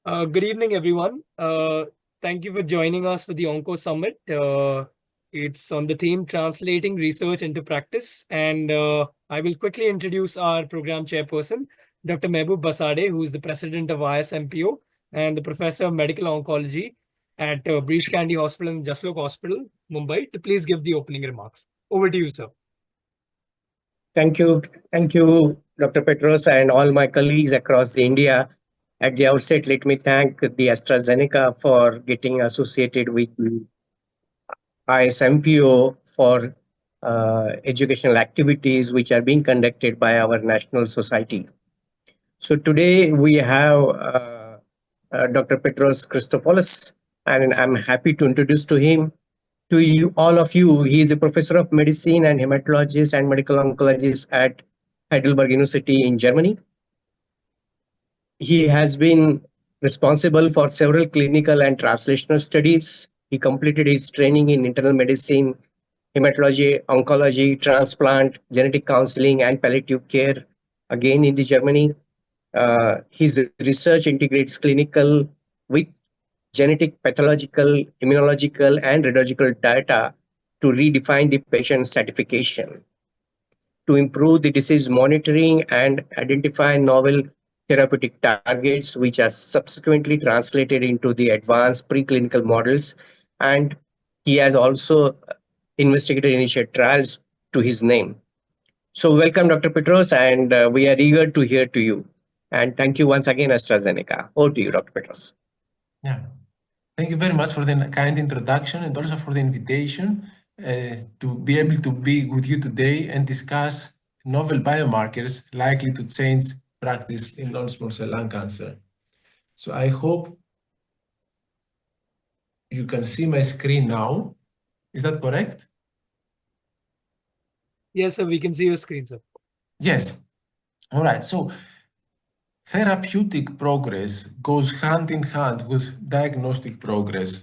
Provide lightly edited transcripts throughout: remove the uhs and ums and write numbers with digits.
Good evening, everyone. Thank you for joining us for the ONCO Summit. It's on the theme Translating Research into Practice. And I will quickly introduce our program chairperson, Dr. Maheboob Basade, who is the president of ISMPO and the professor of medical oncology at Breach Candy Hospital and Jaslok Hospital, Mumbai, to please give the opening remarks. Over to you, sir. Thank you. Thank you, Dr. Petros, and all my colleagues across the India. At the outset, let me thank the AstraZeneca for getting associated with ISMPO for educational activities which are being conducted by our national society. So today we have Dr. Petros Christopoulos, and I'm happy to introduce to him to you, all of you. He is a professor of medicine and hematologist and medical oncologist at Heidelberg University in Germany. He has been responsible for several clinical and translational studies. He completed his training in internal medicine, hematology, oncology, transplant, genetic counseling, and palliative care, again in the Germany. His research integrates clinical with genetic, pathological, immunological, and radiological data to redefine the patient stratification, to improve the disease monitoring and identify novel therapeutic targets, which are subsequently translated into the advanced preclinical models. And he has also investigated initial trials to his name. So welcome, Dr. Petros, and we are eager to hear to you. And thank you once again, AstraZeneca. Over to you, Dr. Petros. Yeah. Thank you very much for the kind introduction and also for the invitation to be able to be with you today and discuss novel biomarkers likely to change practice in non-small cell lung cancer. So I hope you can see my screen now. Is that correct? Yes, sir. We can see your screen, sir. Yes. All right. So therapeutic progress goes hand in hand with diagnostic progress.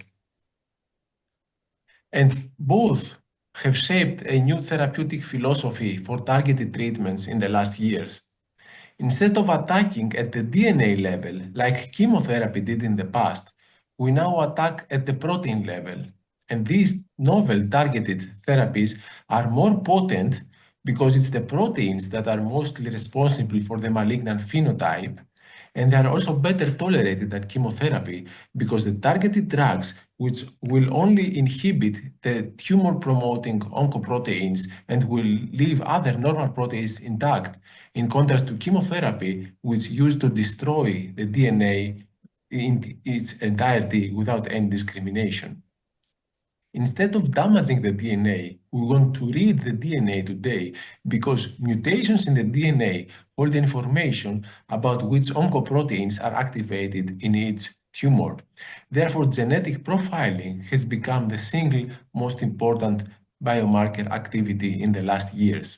And both have shaped a new therapeutic philosophy for targeted treatments in the last years. Instead of attacking at the DNA level, like chemotherapy did in the past, we now attack at the protein level. And these novel targeted therapies are more potent because it's the proteins that are mostly responsible for the malignant phenotype, and they are also better tolerated than chemotherapy because the targeted drugs, which will only inhibit the tumor-promoting oncoproteins and will leave other normal proteins intact, in contrast to chemotherapy, which used to destroy the DNA in its entirety without any discrimination. Instead of damaging the DNA, we want to read the DNA today because mutations in the DNA hold information about which oncoproteins are activated in each tumor. Therefore, genetic profiling has become the single most important biomarker activity in the last years.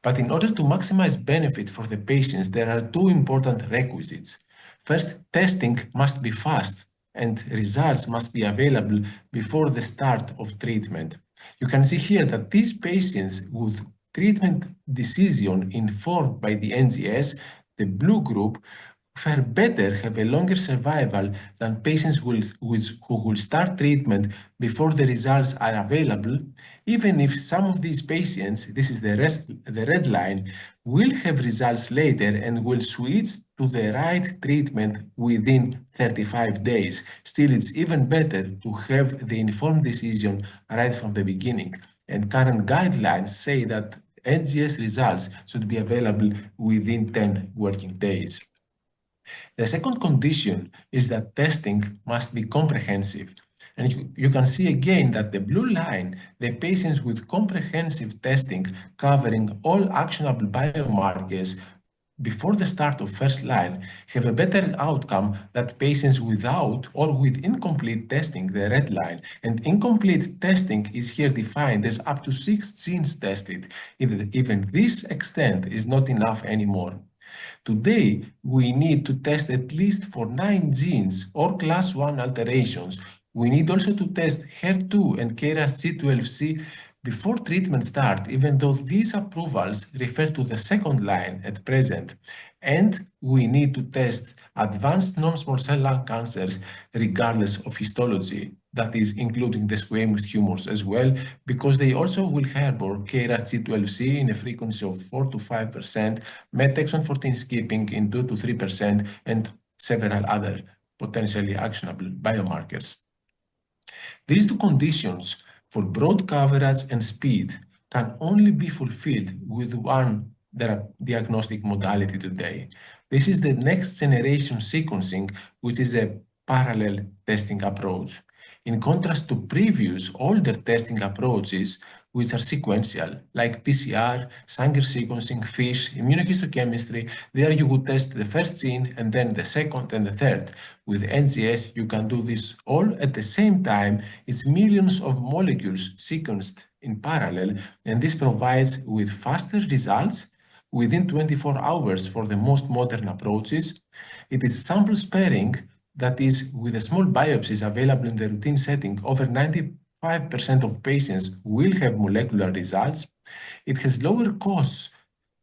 But in order to maximize benefit for the patients, there are two important requisites. First, testing must be fast, and results must be available before the start of treatment. You can see here that these patients with treatment decision informed by the NGS, the blue group, fare better, have a longer survival than patients who will start treatment before the results are available, even if some of these patients, this is the red line, will have results later and will switch to the right treatment within 35 days. Still, it's even better to have the informed decision right from the beginning. And current guidelines say that NGS results should be available within 10 working days. The second condition is that testing must be comprehensive. And you can see again that the blue line, the patients with comprehensive testing covering all actionable biomarkers before the start of first line have a better outcome than patients without or with incomplete testing, the red line. And incomplete testing is here defined as up to 6 genes tested. Even this extent is not enough anymore. Today, we need to test at least for 9 genes or class 1 alterations. We need also to test HER2 and KRAS G12C before treatment start, even though these approvals refer to the second line at present, and we need to test advanced non-small cell lung cancers regardless of histology, that is including the squamous tumors as well, because they also will harbor KRAS G12C in a frequency of 4 to 5%, MET exon 14 skipping in 2 to 3%, and several other potentially actionable biomarkers. These two conditions for broad coverage and speed can only be fulfilled with one diagnostic modality today. This is the next generation sequencing, which is a parallel testing approach. In contrast to previous older testing approaches, which are sequential, like PCR, Sanger sequencing, FISH, immunohistochemistry, there you would test the first gene and then the second and the third. With NGS, you can do this all at the same time. It's millions of molecules sequenced in parallel, and this provides with faster results within 24 hours for the most modern approaches. It is sample sparing, that is, with the small biopsies available in the routine setting, over 95% of patients will have molecular results. It has lower costs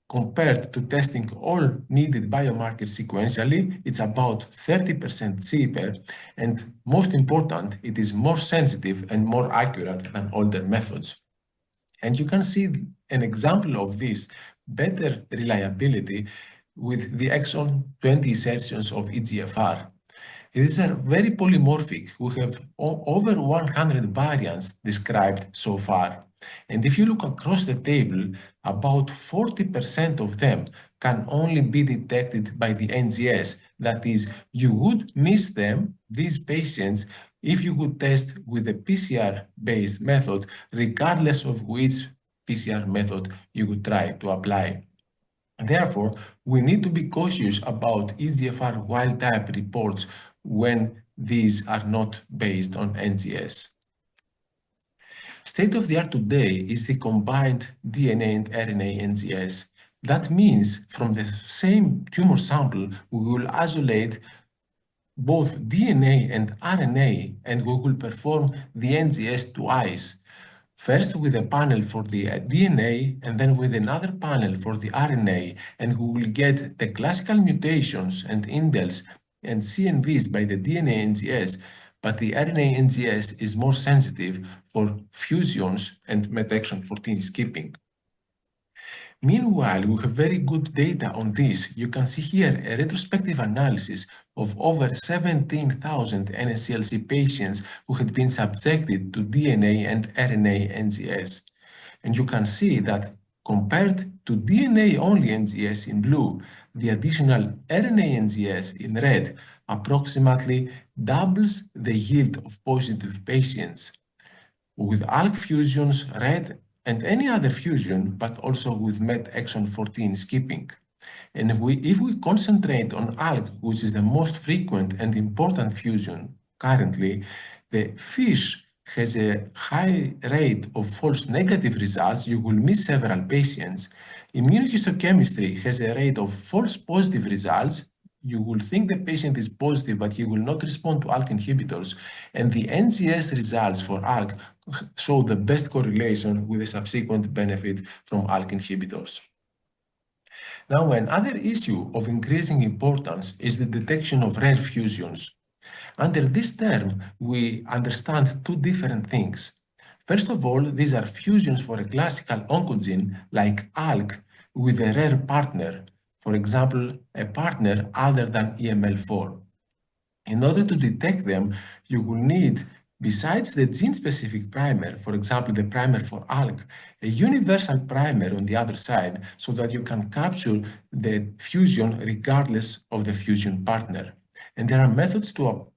compared to testing all needed biomarkers sequentially. It's about 30% cheaper, and most important, it is more sensitive and more accurate than older methods. And you can see an example of this better reliability with the exon 20 insertions of EGFR. These are very polymorphic. We have over 100 variants described so far. And if you look across the table, about 40% of them can only be detected by the NGS. That is, you would miss them, these patients, if you would test with a PCR-based method, regardless of which PCR method you would try to apply. Therefore, we need to be cautious about EGFR wild-type reports when these are not based on NGS. State of the art today is the combined DNA and RNA NGS. That means from the same tumor sample, we will isolate both DNA and RNA, and we will perform the NGS twice. First with a panel for the DNA and then with another panel for the RNA, and we will get the classical mutations and indels and CNVs by the DNA NGS, but the RNA NGS is more sensitive for fusions and MET exon 14 skipping. Meanwhile, we have very good data on this. You can see here a retrospective analysis of over 17,000 NSCLC patients who had been subjected to DNA and RNA NGS. And you can see that compared to DNA-only NGS in blue, the additional RNA NGS in red approximately doubles the yield of positive patients. With ALK fusions, red, and any other fusion, but also with MET exon 14 skipping. And if we concentrate on ALK, which is the most frequent and important fusion currently, the FISH has a high rate of false negative results. You will miss several patients. Immunohistochemistry has a rate of false positive results. You will think the patient is positive, but he will not respond to ALK inhibitors. And the NGS results for ALK show the best correlation with the subsequent benefit from ALK inhibitors. Now, another issue of increasing importance is the detection of rare fusions. Under this term, we understand two different things. First of all, these are fusions for a classical oncogene like ALK with a rare partner, for example, a partner other than EML4. In order to detect them, you will need, besides the gene-specific primer, for example, the primer for ALK, a universal primer on the other side so that you can capture the fusion regardless of the fusion partner. And there are methods to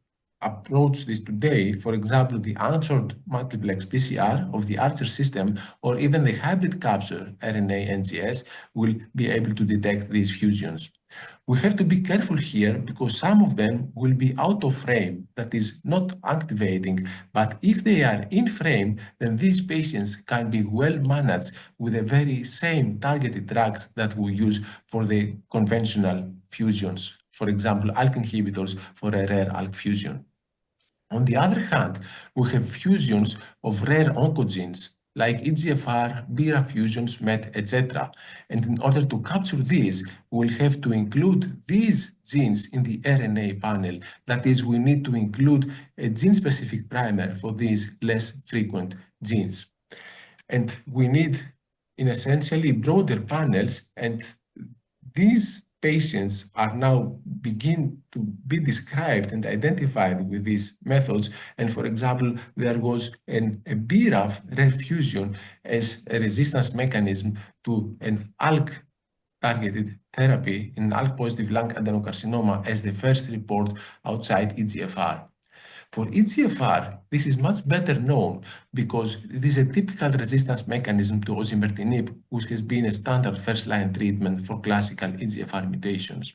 approach this today, for example, the unshored multiplex PCR of the Archer system, or even the hybrid capture RNA NGS will be able to detect these fusions. We have to be careful here because some of them will be out of frame, that is not activating, but if they are in frame, then these patients can be well managed with the very same targeted drugs that we use for the conventional fusions. For example, ALK inhibitors for a rare ALK fusion. On the other hand, we have fusions of rare oncogenes like EGFR, BRAF fusions, MET, etc. And in order to capture these, we will have to include these genes in the RNA panel. That is, we need to include a gene-specific primer for these less frequent genes. And we need, in essentially, broader panels, and these patients are now begin to be described and identified with these methods. And for example, there was a BRAF rare fusion as a resistance mechanism to an ALK targeted therapy in ALK-positive lung adenocarcinoma as the first report outside EGFR. For EGFR, this is much better known because it is a typical resistance mechanism to osimertinib, which has been a standard first-line treatment for classical EGFR mutations.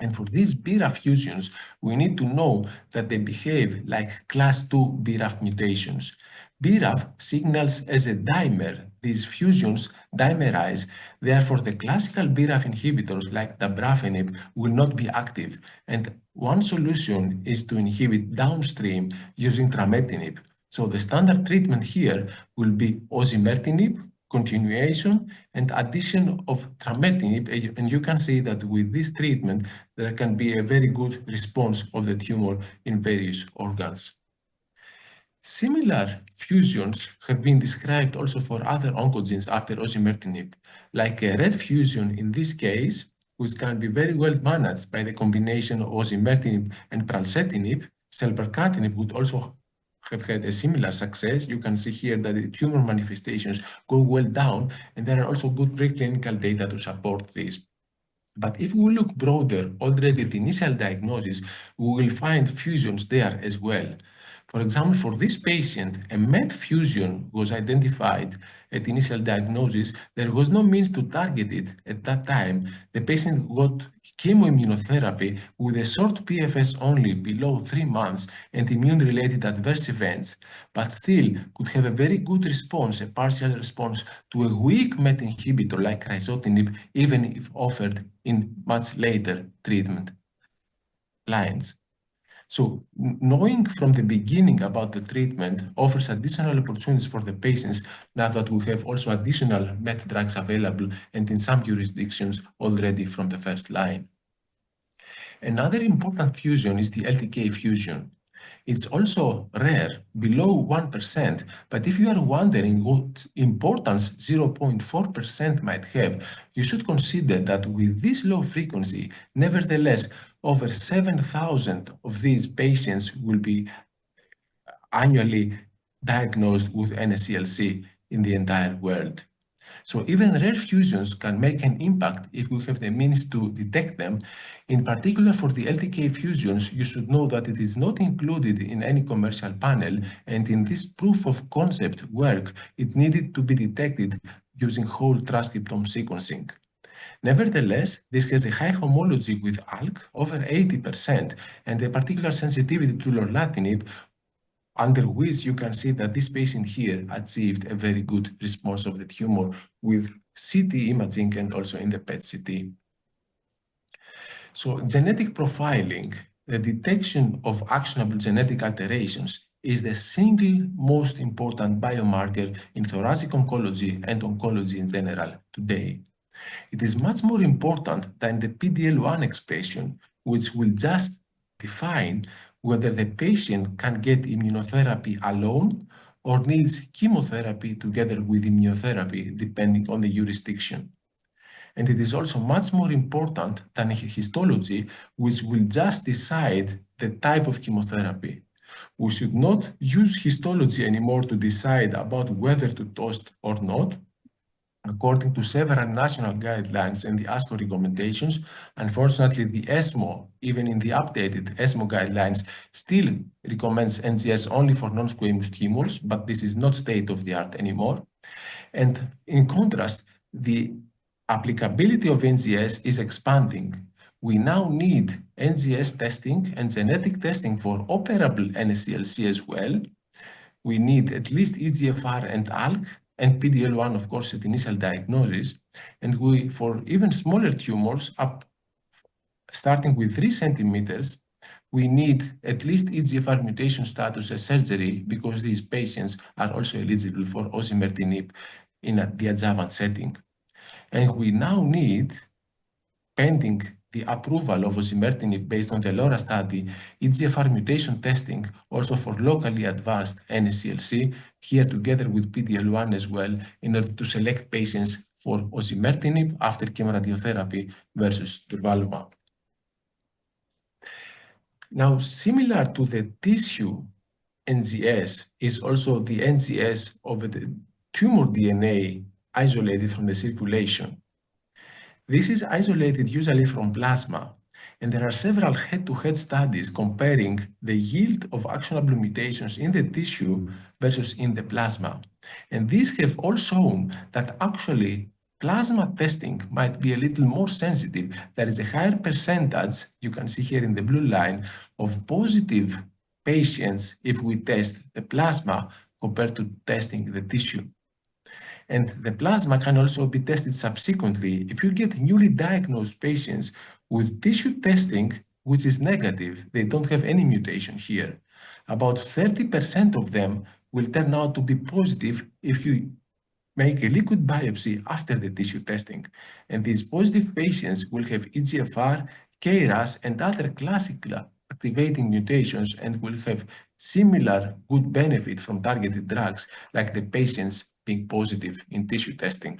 And for these BRAF fusions, we need to know that they behave like class 2 BRAF mutations. BRAF signals as a dimer. These fusions dimerize. Therefore, the classical BRAF inhibitors like dabrafenib will not be active. And one solution is to inhibit downstream using trametinib. So the standard treatment here will be osimertinib, continuation, and addition of trametinib, and you can see that with this treatment, there can be a very good response of the tumor in various organs. Similar fusions have been described also for other oncogenes after osimertinib, like a RET fusion in this case, which can be very well managed by the combination of osimertinib and pralsetinib. Selpercatinib would also have had a similar success. You can see here that the tumor manifestations go well down, and there are also good preclinical data to support this. But if we look broader, already at the initial diagnosis, we will find fusions there as well. For example, for this patient, a MET fusion was identified at initial diagnosis. There was no means to target it at that time. The patient got chemoimmunotherapy with a short PFS only below 3 months and immune-related adverse events, but still could have a very good response, a partial response to a weak MET inhibitor like crizotinib, even if offered in much later treatment lines. So knowing from the beginning about the treatment offers additional opportunities for the patients now that we have also additional MET drugs available and in some jurisdictions already from the first line. Another important fusion is the LTK fusion. It's also rare, below 1%, but if you are wondering what importance 0.4% might have, you should consider that with this low frequency, nevertheless, over 7,000 of these patients will be annually diagnosed with NSCLC in the entire world. So even rare fusions can make an impact if we have the means to detect them. In particular for the LTK fusions, you should know that it is not included in any commercial panel, and in this proof of concept work, it needed to be detected using whole transcriptome sequencing. Nevertheless, this has a high homology with ALK, over 80%, and a particular sensitivity to lorlatinib, under which you can see that this patient here achieved a very good response of the tumor with CT imaging and also in the PET-CT. So genetic profiling, the detection of actionable genetic alterations, is the single most important biomarker in thoracic oncology and oncology in general today. It is much more important than the PD-L1 expression, which will just define whether the patient can get immunotherapy alone or needs chemotherapy together with immunotherapy, depending on the jurisdiction. And it is also much more important than histology, which will just decide the type of chemotherapy. We should not use histology anymore to decide about whether to toast or not. According to several national guidelines and the ASCO recommendations, unfortunately, the ESMO, even in the updated ESMO guidelines, still recommends NGS only for non-squamous tumors, but this is not state-of-the-art anymore. And in contrast, the applicability of NGS is expanding. We now need NGS testing and genetic testing for operable NSCLC as well. We need at least EGFR and ALK, and PD-L1, of course, at initial diagnosis. And we, for even smaller tumors, starting with 3 centimeters, we need at least EGFR mutation status as surgery because these patients are also eligible for osimertinib in the adjuvant setting. And we now need, pending the approval of osimertinib based on the LAURA study, EGFR mutation testing also for locally advanced NSCLC, here together with PD-L1 as well, in order to select patients for osimertinib after chemoradiotherapy versus durvalumab. Now, similar to the tissue NGS is also the NGS of the tumor DNA isolated from the circulation. This is isolated usually from plasma, and there are several head-to-head studies comparing the yield of actionable mutations in the tissue versus in the plasma. And these have all shown that actually plasma testing might be a little more sensitive. There is a higher percentage, you can see here in the blue line, of positive patients if we test the plasma compared to testing the tissue. And the plasma can also be tested subsequently if you get newly diagnosed patients with tissue testing, which is negative. They don't have any mutation here. About 30% of them will turn out to be positive if you make a liquid biopsy after the tissue testing. And these positive patients will have EGFR, KRAS, and other classical activating mutations and will have similar good benefit from targeted drugs like the patients being positive in tissue testing.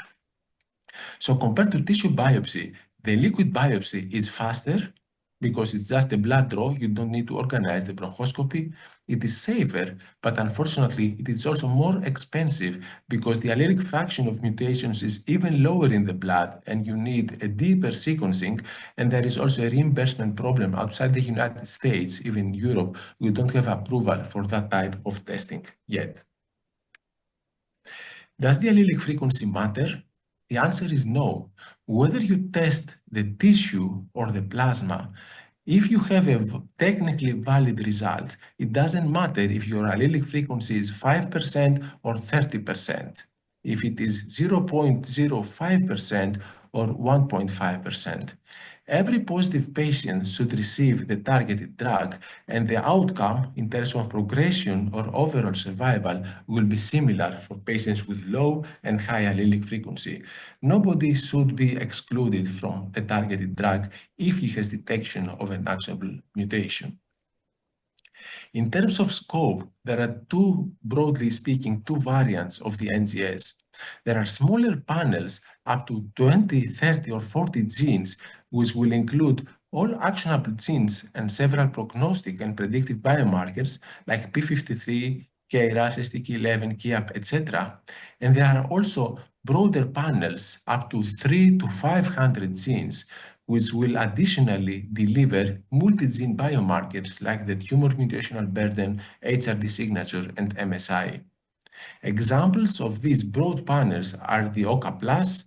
So compared to tissue biopsy, the liquid biopsy is faster because it's just a blood draw. You don't need to organize the bronchoscopy. It is safer, but unfortunately, it is also more expensive because the allelic fraction of mutations is even lower in the blood and you need a deeper sequencing. And there is also a reimbursement problem outside the United States, even in Europe. We don't have approval for that type of testing yet. Does the allelic frequency matter? The answer is no. Whether you test the tissue or the plasma, if you have a technically valid result, it doesn't matter if your allelic frequency is 5% or 30%, if it is 0.05% or 1.5%. Every positive patient should receive the targeted drug, and the outcome in terms of progression or overall survival will be similar for patients with low and high allelic frequency. Nobody should be excluded from a targeted drug if he has detection of an actionable mutation. In terms of scope, there are broadly speaking, two variants of the NGS. There are smaller panels up to 20, 30, or 40 genes, which will include all actionable genes and several prognostic and predictive biomarkers like P53, KRAS, STK11, KIAP, etc. And there are also broader panels up to 300 to 500 genes, which will additionally deliver multi-gene biomarkers like the tumor mutational burden, HRD signature, and MSI. Examples of these broad panels are the OCA Plus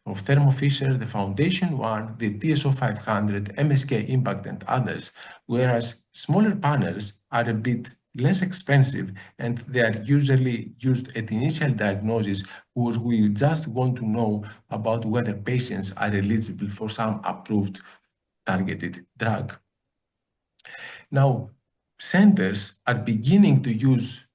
of Thermo Fisher, the Foundation One, the TSO 500, MSK Impact, and others, whereas smaller panels are a bit less expensive and they are usually used at initial diagnosis where we just want to know about whether patients are eligible for some approved targeted drug. Now, centers are beginning to use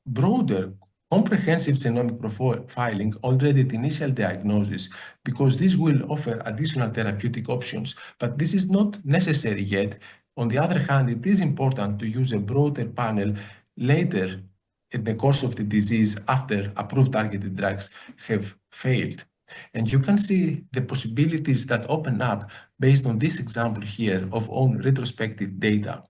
broader comprehensive genomic profiling already at initial diagnosis because this will offer additional therapeutic options, but this is not necessary yet. On the other hand, it is important to use a broader panel later in the course of the disease after approved targeted drugs have failed. And you can see the possibilities that open up based on this example here of own retrospective data.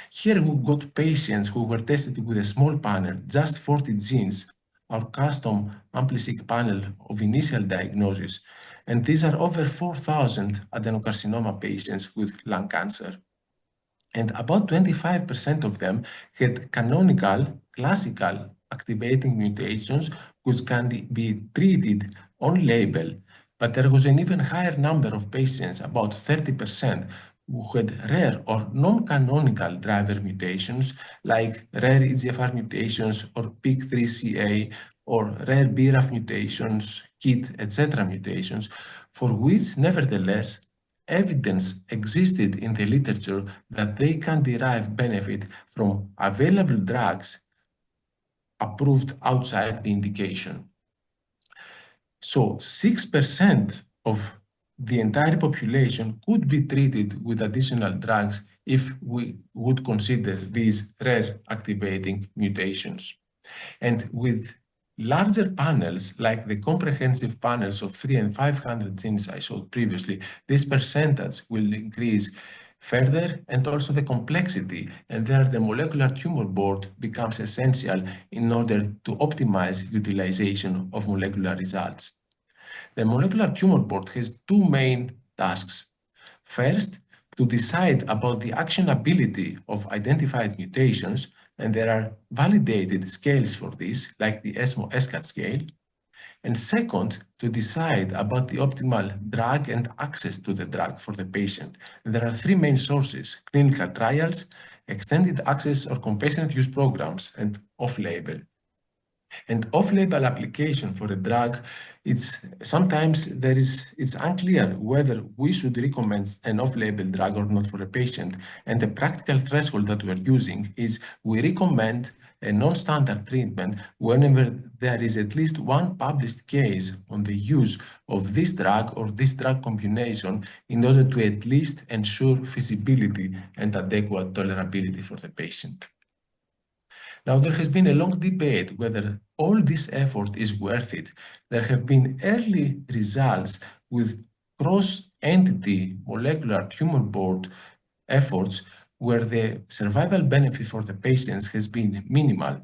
Here we got patients who were tested with a small panel, just 40 genes, our custom AmpliSeq panel of initial diagnosis. And these are over 4,000 adenocarcinoma patients with lung cancer. And about 25% of them had canonical, classical activating mutations, which can be treated on label. But there was an even higher number of patients, about 30%, who had rare or non-canonical driver mutations, like rare EGFR mutations or PIK3CA, or rare BRAF mutations, KIT, etc. mutations, for which, nevertheless, evidence existed in the literature that they can derive benefit from available drugs approved outside the indication. So 6% of the entire population could be treated with additional drugs if we would consider these rare activating mutations. And with larger panels, like the comprehensive panels of 300 and 500 genes I showed previously, this percentage will increase further, and also the complexity, and there the molecular tumor board becomes essential in order to optimize utilization of molecular results. The molecular tumor board has two main tasks. First, to decide about the actionability of identified mutations, and there are validated scales for this, like the ESMO SCAT scale. And second, to decide about the optimal drug and access to the drug for the patient. And there are three main sources: clinical trials, extended access or compassionate use programs, and off-label. And off-label application for a drug, it's unclear whether we should recommend an off-label drug or not for a patient. And the practical threshold that we're using is we recommend a non-standard treatment whenever there is at least one published case on the use of this drug or this drug combination in order to at least ensure feasibility and adequate tolerability for the patient. Now, there has been a long debate whether all this effort is worth it. There have been early results with cross-entity molecular tumor board efforts where the survival benefit for the patients has been minimal.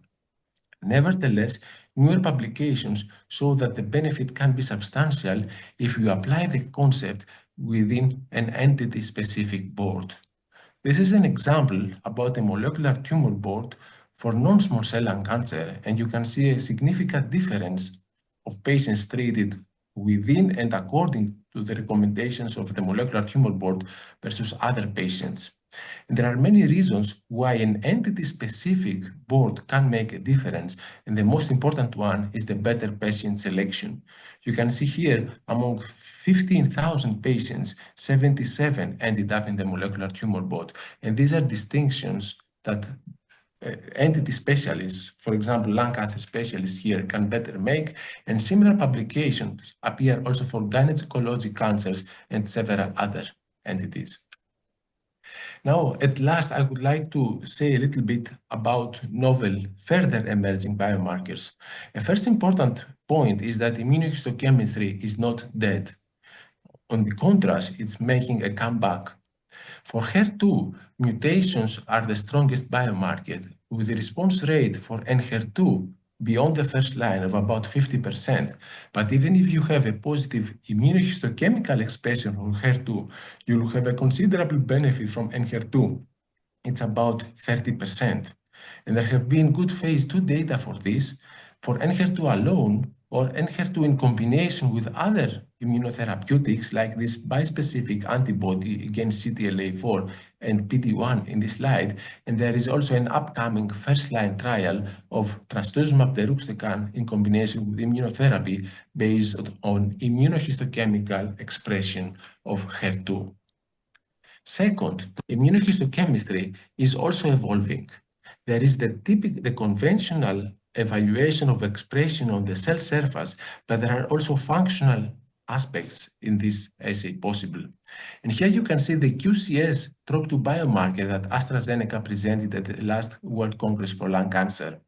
Nevertheless, newer publications show that the benefit can be substantial if you apply the concept within an entity-specific board. This is an example about a molecular tumor board for non-small cell lung cancer, and you can see a significant difference of patients treated within and according to the recommendations of the molecular tumor board versus other patients. And there are many reasons why an entity-specific board can make a difference, and the most important one is the better patient selection. You can see here, among 15,000 patients, 77 ended up in the molecular tumor board, and these are distinctions that entity specialists, for example, lung cancer specialists here, can better make, and similar publications appear also for gynecologic cancers and several other entities. Now, at last, I would like to say a little bit about novel, further emerging biomarkers. A first important point is that immunohistochemistry is not dead. On the contrast, it's making a comeback. For HER2, mutations are the strongest biomarker, with the response rate for NHER2 beyond the first line of about 50%. But even if you have a positive immunohistochemical expression on HER2, you will have a considerable benefit from NHER2. It's about 30%. And there have been good phase 2 data for this, for NHER2 alone, or NHER2 in combination with other immunotherapeutics like this bispecific antibody against CTLA-4 and PD-1 in this slide. And there is also an upcoming first-line trial of trastuzumab deruxtecan in combination with immunotherapy based on immunohistochemical expression of HER2. Second, immunohistochemistry is also evolving. There is the conventional evaluation of expression on the cell surface, but there are also functional aspects in this assay possible. And here you can see the QCS TROP2 biomarker that AstraZeneca presented at the last World Congress for Lung Cancer.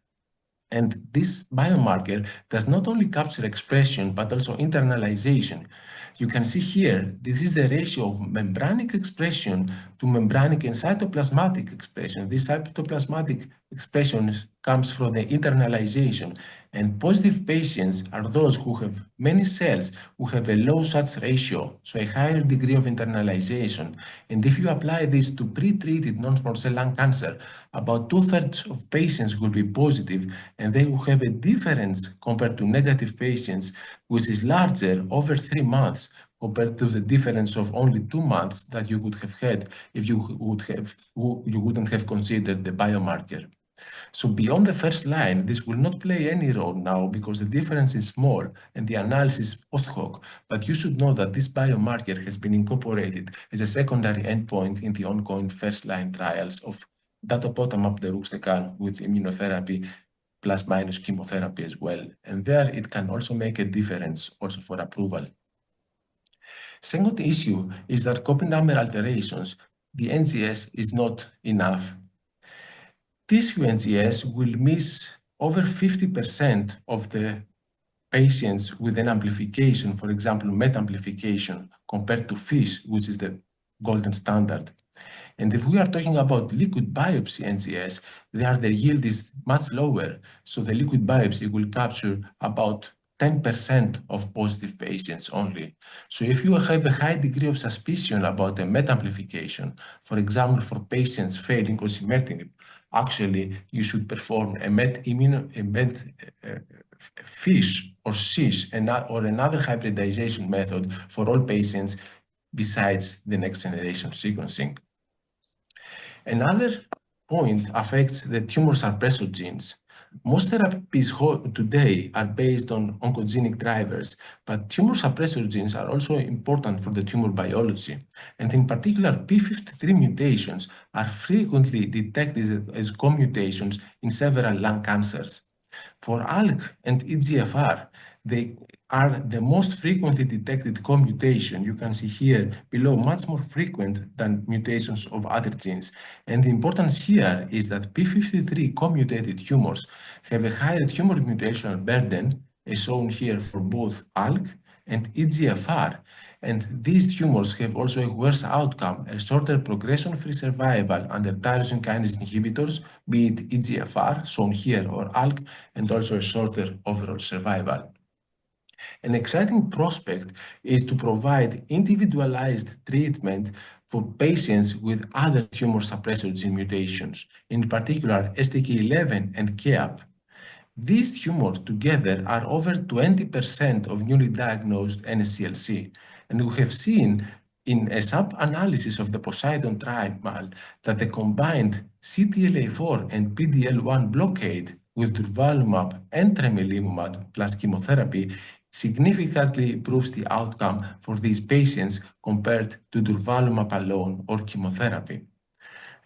And this biomarker does not only capture expression, but also internalization. You can see here, this is the ratio of membranic expression to membranic and cytoplasmatic expression. This cytoplasmatic expression comes from the internalization, and positive patients are those who have many cells who have a low such ratio, so a higher degree of internalization. And if you apply this to pre-treated non-small cell lung cancer, about 2/3 of patients will be positive, and they will have a difference compared to negative patients, which is larger over 3 months compared to the difference of only 2 months that you would have had if you wouldn't have considered the biomarker. So beyond the first line, this will not play any role now because the difference is small and the analysis is post hoc, but you should know that this biomarker has been incorporated as a secondary endpoint in the ongoing first-line trials of datopotamab deruxtecan with immunotherapy plus minus chemotherapy as well. And there it can also make a difference also for approval. Second issue is that copy number alterations, the NGS is not enough. Tissue NGS will miss over 50% of the patients with an amplification, for example, MET amplification, compared to FISH, which is the golden standard. And if we are talking about liquid biopsy NGS, the yield is much lower. So the liquid biopsy will capture about 10% of positive patients only. So if you have a high degree of suspicion about a MET amplification, for example, for patients failing osimertinib, actually you should perform a FISH or SISH or another hybridization method for all patients besides the next generation sequencing. Another point affects the tumor suppressor genes. Most therapies today are based on oncogenic drivers, but tumor suppressor genes are also important for the tumor biology. And in particular, p53 mutations are frequently detected as co-mutations in several lung cancers. For ALK and EGFR, they are the most frequently detected co-mutation. You can see here below, much more frequent than mutations of other genes. And the importance here is that p53 co-mutated tumors have a higher tumor mutational burden, as shown here for both ALK and EGFR. And these tumors have also a worse outcome, a shorter progression-free survival under tyrosine kinase inhibitors, be it EGFR, shown here, or ALK, and also a shorter overall survival. An exciting prospect is to provide individualized treatment for patients with other tumor suppressor gene mutations, in particular STK11 and KEAP. These tumors together are over 20% of newly diagnosed NSCLC, and we have seen in a sub-analysis of the Poseidon trial that the combined CTLA-4 and PD-L1 blockade with durvalumab and tremelimumab plus chemotherapy significantly improves the outcome for these patients compared to durvalumab alone or chemotherapy.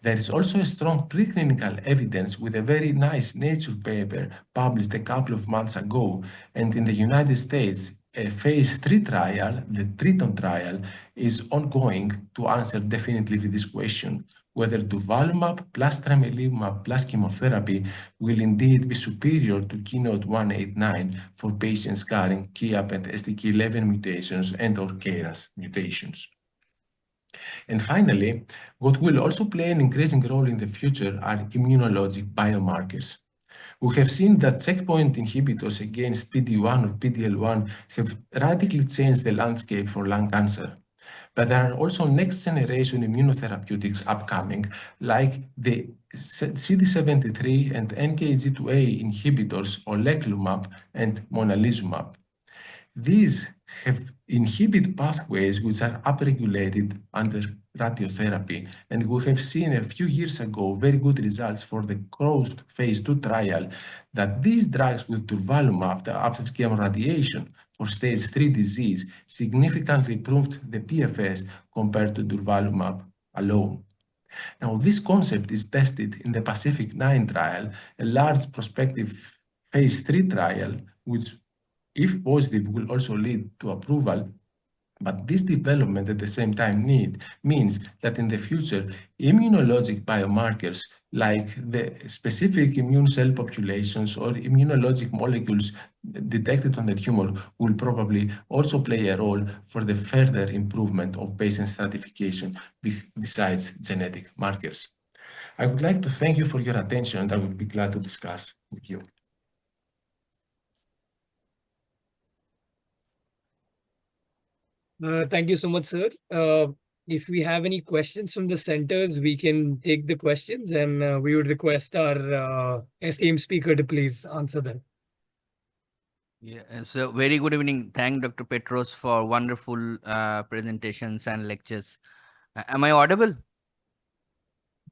There is also a strong preclinical evidence with a very nice Nature paper published a couple of months ago, and in the United States, a phase 3 trial, the Triton trial, is ongoing to answer definitively this question, whether durvalumab plus tremelimumab plus chemotherapy will indeed be superior to KEYNOTE-189 for patients carrying KEAP and STK11 mutations and or KRAS mutations. And finally, what will also play an increasing role in the future are immunologic biomarkers. We have seen that checkpoint inhibitors against PD-1 or PD-L1 have radically changed the landscape for lung cancer. But there are also next-generation immunotherapeutics upcoming, like the CD73 and NKG2A inhibitors oleclumab and monalizumab. These have inhibit pathways which are upregulated under radiotherapy, and we have seen a few years ago very good results for the CROST phase 2 trial that these drugs with durvalumab after chemoradiation for stage 3 disease significantly improved the PFS compared to durvalumab alone. Now, this concept is tested in the Pacific-9 trial, a large prospective phase 3 trial, which, if positive, will also lead to approval. But this development at the same time means that in the future, immunologic biomarkers like the specific immune cell populations or immunologic molecules detected on the tumor will probably also play a role for the further improvement of patient stratification besides genetic markers. I would like to thank you for your attention, and I would be glad to discuss with you. Thank you so much, sir. If we have any questions from the centers, we can take the questions, and we would request our esteemed speaker to please answer them. Yeah, so very good evening. Thank Dr. Petros for wonderful presentations and lectures. Am I audible?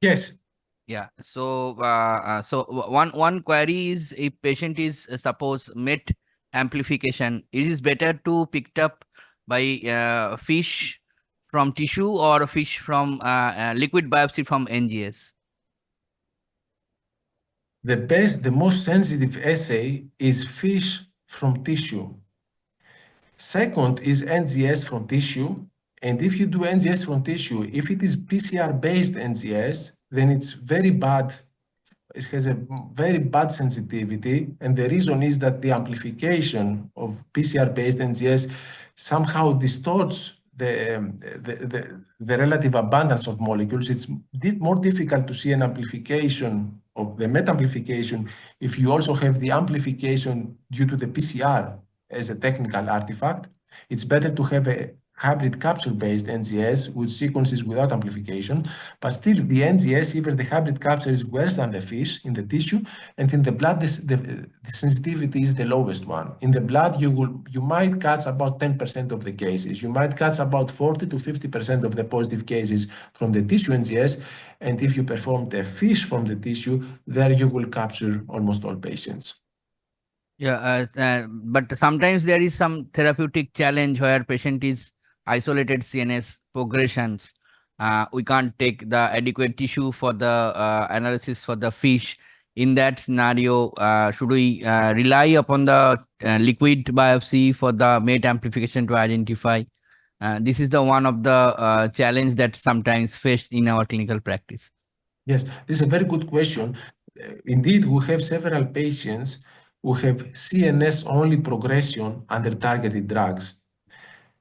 Yes. Yeah. One query is, if patient is suppose MET amplification, it is better to picked up by fish from tissue or fish from liquid biopsy from NGS. The most sensitive assay is fish from tissue. Second is NGS from tissue. And if you do NGS from tissue, if it is PCR-based NGS, then it's very bad. It has a very bad sensitivity. And the reason is that the amplification of PCR-based NGS somehow distorts the relative abundance of molecules. It's more difficult to see an amplification of the MET amplification if you also have the amplification due to the PCR as a technical artifact. It's better to have a hybrid capture-based NGS with sequences without amplification, but still the NGS, even the hybrid capture, is worse than the fish in the tissue, and in the blood the sensitivity is the lowest one. In the blood you might catch about 10% of the cases. You might catch about 40 to 50% of the positive cases from the tissue NGS, and if you perform the fish from the tissue, there you will capture almost all patients. Yeah, but sometimes there is some therapeutic challenge where patient is isolated CNS progressions. We can't take the adequate tissue for the analysis for the fish. In that scenario, should we rely upon the liquid biopsy for the MET amplification to identify? This is the one of the challenge that sometimes faced in our clinical practice. Yes, this is a very good question. Indeed, we have several patients who have CNS-only progression under targeted drugs.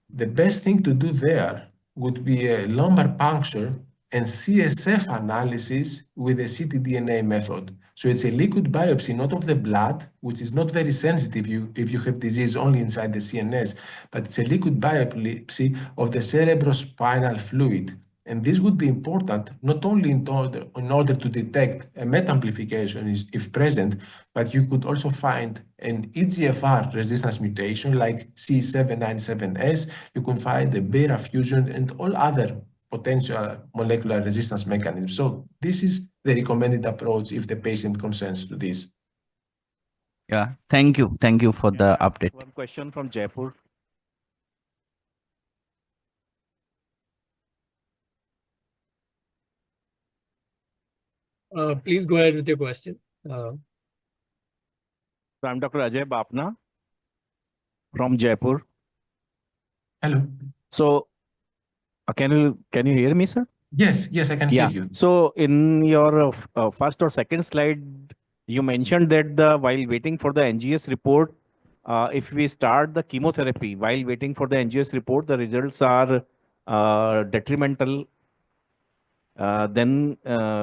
The best thing to do there would be a lumbar puncture and CSF analysis with a ctDNA method. So it's a liquid biopsy, not of the blood, which is not very sensitive if you have disease only inside the CNS, but it's a liquid biopsy of the cerebrospinal fluid. And this would be important not only in order to detect a MET amplification if present, but you could also find an EGFR resistance mutation like C797S. You can find the beta fusion and all other potential molecular resistance mechanisms. So this is the recommended approach if the patient consents to this. Yeah, thank you. Thank you for the update. One question from Jaipur. Please go ahead with your question. So I'm Dr. Ajay Bapna from Jaipur. Hello. So can you hear me, sir? Yes, I can hear you. So in your first or second slide, you mentioned that while waiting for the NGS report, if we start the chemotherapy while waiting for the NGS report, the results are detrimental. Then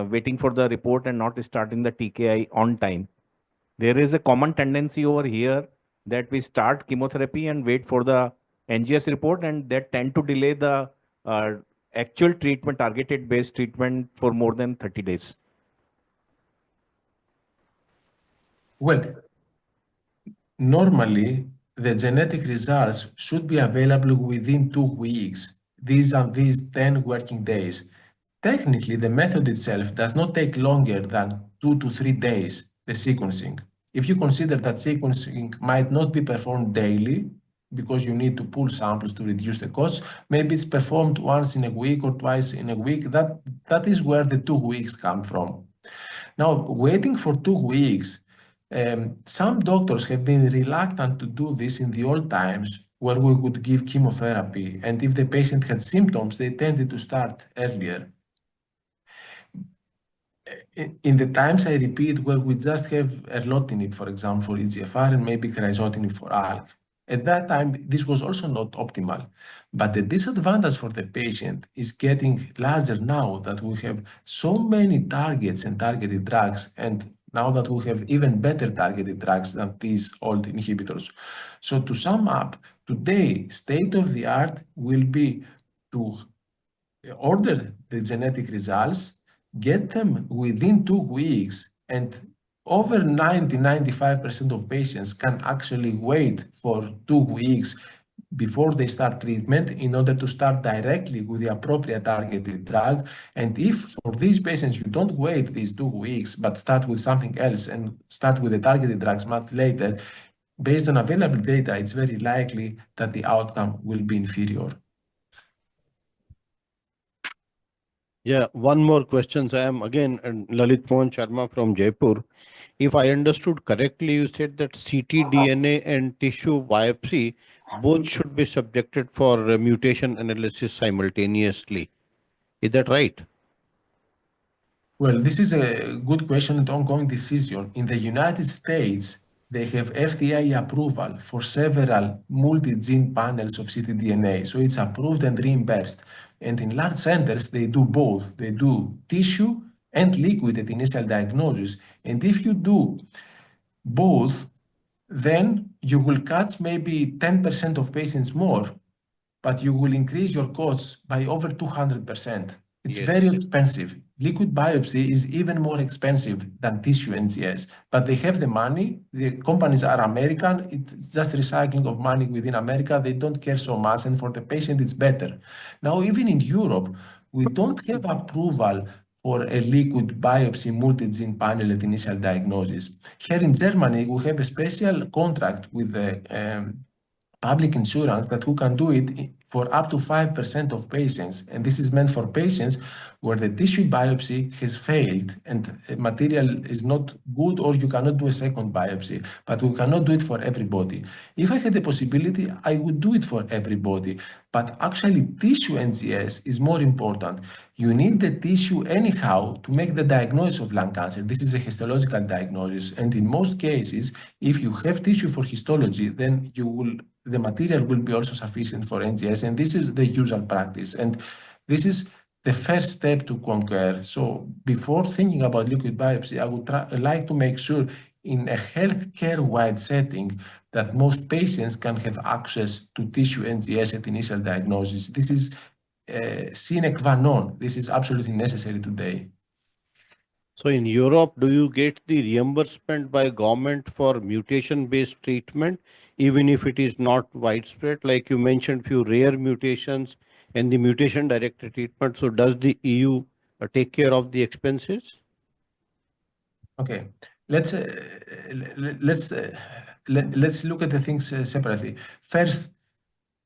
waiting for the report and not starting the TKI on time. There is a common tendency over here that we start chemotherapy and wait for the NGS report, and that tend to delay the actual treatment, targeted based treatment for more than 30 days. Well, normally the genetic results should be available within 2 weeks. These are 10 working days. Technically, the method itself does not take longer than 2 to 3 days, the sequencing. If you consider that sequencing might not be performed daily because you need to pull samples to reduce the costs, maybe it's performed once in a week or twice in a week. That is where the 2 weeks come from. Now, waiting for 2 weeks, some doctors have been reluctant to do this in the old times where we would give chemotherapy. And if the patient had symptoms, they tended to start earlier. In the times, I repeat, where we just have erlotinib, for example, for EGFR and maybe crizotinib for ALK. At that time, this was also not optimal. But the disadvantage for the patient is getting larger now that we have so many targets and targeted drugs, and now that we have even better targeted drugs than these old inhibitors. So to sum up, today, state of the art will be to order the genetic results, get them within 2 weeks, and over 90-95% of patients can actually wait for 2 weeks before they start treatment in order to start directly with the appropriate targeted drug. And if for these patients you don't wait these 2 weeks, but start with something else and start with the targeted drugs much later, based on available data, it's very likely that the outcome will be inferior. Yeah, one more question. I am again Lalit Mohan Sharma from Jaipur. If I understood correctly, you said that ctDNA and tissue biopsy both should be subjected for mutation analysis simultaneously. Is that right? Well, this is a good question and ongoing decision. In the United States, they have FDA approval for several multi-gene panels of ctDNA. So it's approved and reimbursed. And in large centers, they do both. They do tissue and liquid at initial diagnosis. And if you do both, then you will catch maybe 10% of patients more, but you will increase your costs by over 200%. It's Yes. very expensive. Liquid biopsy is even more expensive than tissue NGS, but they have the money. The companies are American. It's just recycling of money within America. They don't care so much, and for the patient, it's better. Now, even in Europe, we don't have approval for a liquid biopsy multi-gene panel at initial diagnosis. Here in Germany, we have a special contract with the public insurance that who can do it for up to 5% of patients. And this is meant for patients where the tissue biopsy has failed and material is not good, or you cannot do a second biopsy, but we cannot do it for everybody. If I had the possibility, I would do it for everybody. But actually, tissue NGS is more important. You need the tissue anyhow to make the diagnosis of lung cancer. This is a histological diagnosis. And in most cases, if you have tissue for histology, then the material will be also sufficient for NGS. And this is the usual practice. And this is the first step to conquer. So before thinking about liquid biopsy, I would like to make sure in a healthcare-wide setting that most patients can have access to tissue NGS at initial diagnosis. This is sine qua non. This is absolutely necessary today. So in Europe, do you get the reimbursement by government for mutation-based treatment, even if it is not widespread? Like you mentioned, few rare mutations and the mutation-directed treatment. So does the EU take care of the expenses? Okay, let's look at the things separately. First,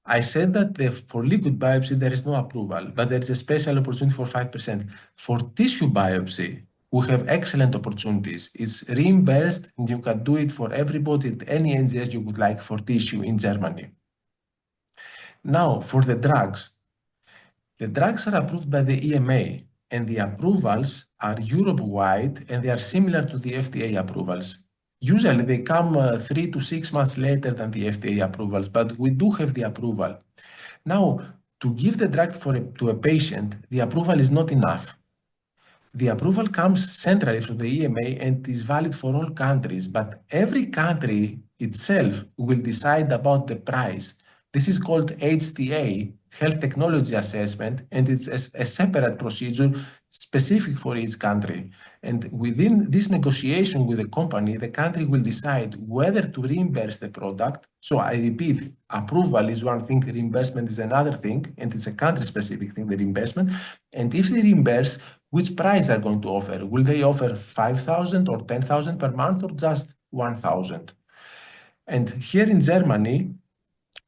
I said that for liquid biopsy there is no approval, but there is a special opportunity for 5%. For tissue biopsy, we have excellent opportunities. It's reimbursed, and you can do it for everybody at any NGS you would like for tissue in Germany. Now, for the drugs are approved by the EMA, and the approvals are Europe-wide, and they are similar to the FDA approvals. Usually, they come 3 to 6 months later than the FDA approvals, but we do have the approval. Now, to give the drug to a patient, the approval is not enough. The approval comes centrally from the EMA and is valid for all countries, but every country itself will decide about the price. This is called HTA, Health Technology Assessment, and it's a separate procedure specific for each country. And within this negotiation with the company, the country will decide whether to reimburse the product. So I repeat, approval is one thing, reimbursement is another thing, and it's a country-specific thing, the reimbursement. And if they reimburse, which price they're going to offer? Will they offer 5,000 or 10,000 per month, or just 1,000? And here in Germany,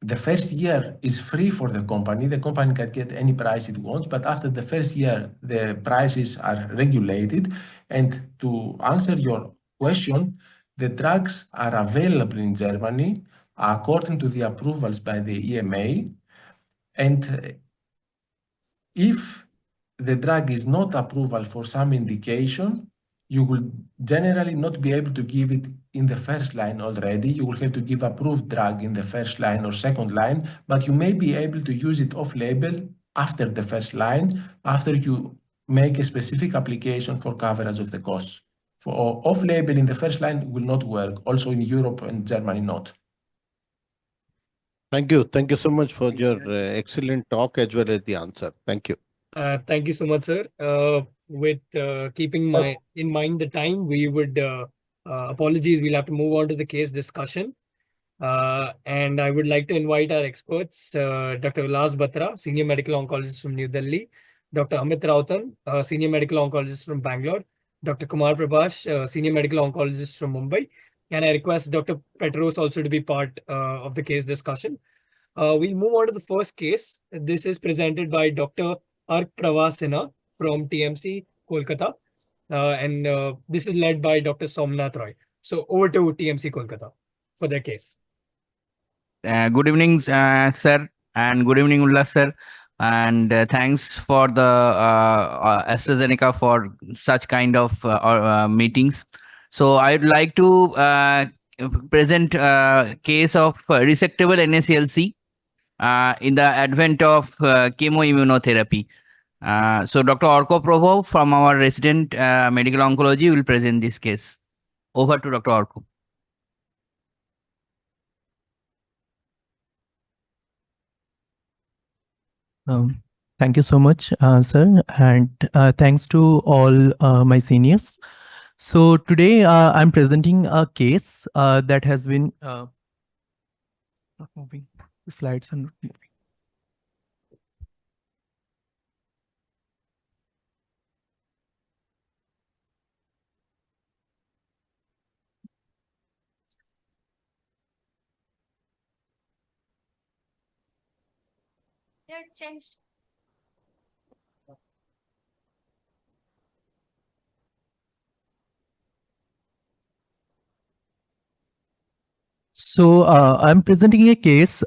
the first year is free for the company. The company can get any price it wants, but after the first year, the prices are regulated. And to answer your question, the drugs are available in Germany according to the approvals by the EMA. And if the drug is not approval for some indication, you will generally not be able to give it in the first line already. You will have to give approved drug in the first line or second line, but you may be able to use it off-label after the first line, after you make a specific application for coverage of the costs. For off-label in the first line will not work, also in Europe and Germany not. Thank you. Thank you so much for your excellent talk as well as the answer. Thank you. Thank you so much, sir. With keeping in mind the time, we would apologies. We'll have to move on to the case discussion. And I would like to invite our experts, Dr. Ullas Batra, Senior Medical Oncologist from New Delhi, Dr. Amit Rautan, Senior Medical Oncologist from Bangalore, Dr. Kumar Prabhash, Senior Medical Oncologist from Mumbai. And I request Dr. Petros also to be part of the case discussion. We'll move on to the first case. This is presented by Dr. Ark Pravasina from TMC, Kolkata. And this is led by Dr. Somnath Roy. So over to TMC Kolkata for their case. Good evening, sir, and good evening, Ullas, sir. And thanks for the AstraZeneca for such kind of meetings. So I'd like to present a case of resectable NSCLC in the advent of chemoimmunotherapy. So Dr. Orko Prabhu from our resident medical oncology will present this case. Over to Dr. Orko. Thank you so much, sir, and thanks to all my seniors. So today I'm presenting a case that has been not moving. The slides are not moving. Yeah, it changed. So I'm presenting a case.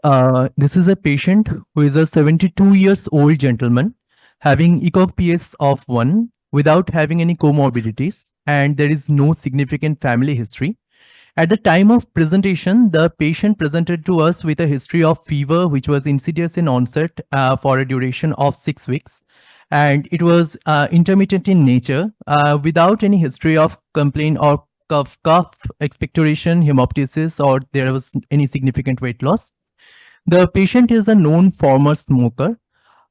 This is a patient who is a 72 years old gentleman having ECOG PS of 1 without having any comorbidities, and there is no significant family history. At the time of presentation, the patient presented to us with a history of fever, which was insidious in onset for a duration of 6 weeks. And it was intermittent in nature without any history of complaint or cough, expectoration, hemoptysis, or there was any significant weight loss. The patient is a known former smoker.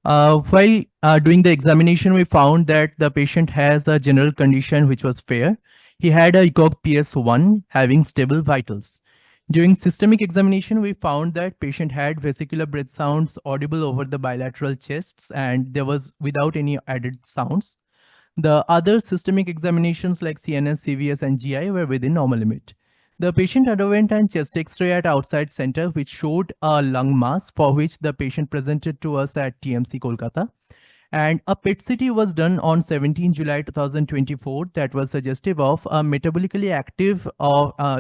While doing the examination, we found that the patient has a general condition which was fair. He had a ECOG PS1 having stable vitals. During systemic examination, we found that patient had vesicular breath sounds audible over the bilateral chests, and there was without any added sounds. The other systemic examinations like CNS, CVS, and GI were within normal limit. The patient underwent an chest X-ray at outside center, which showed a lung mass for which the patient presented to us at TMC Kolkata. And a PET-CT was done on 17 July 2024 that was suggestive of a metabolically active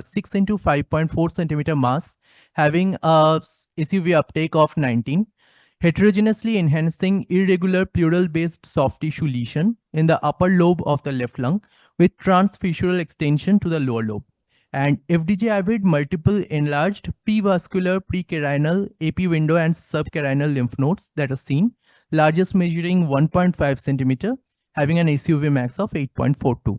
6 into 5.4 centimeter mass having a SUV uptake of 19, heterogeneously enhancing irregular pleural-based soft tissue lesion in the upper lobe of the left lung with transfissural extension to the lower lobe. And FDG avid multiple enlarged P-vascular precarinal, AP window, and subcarinal lymph nodes that are seen, largest measuring 1.5 centimeter, having an SUV max of 8.42.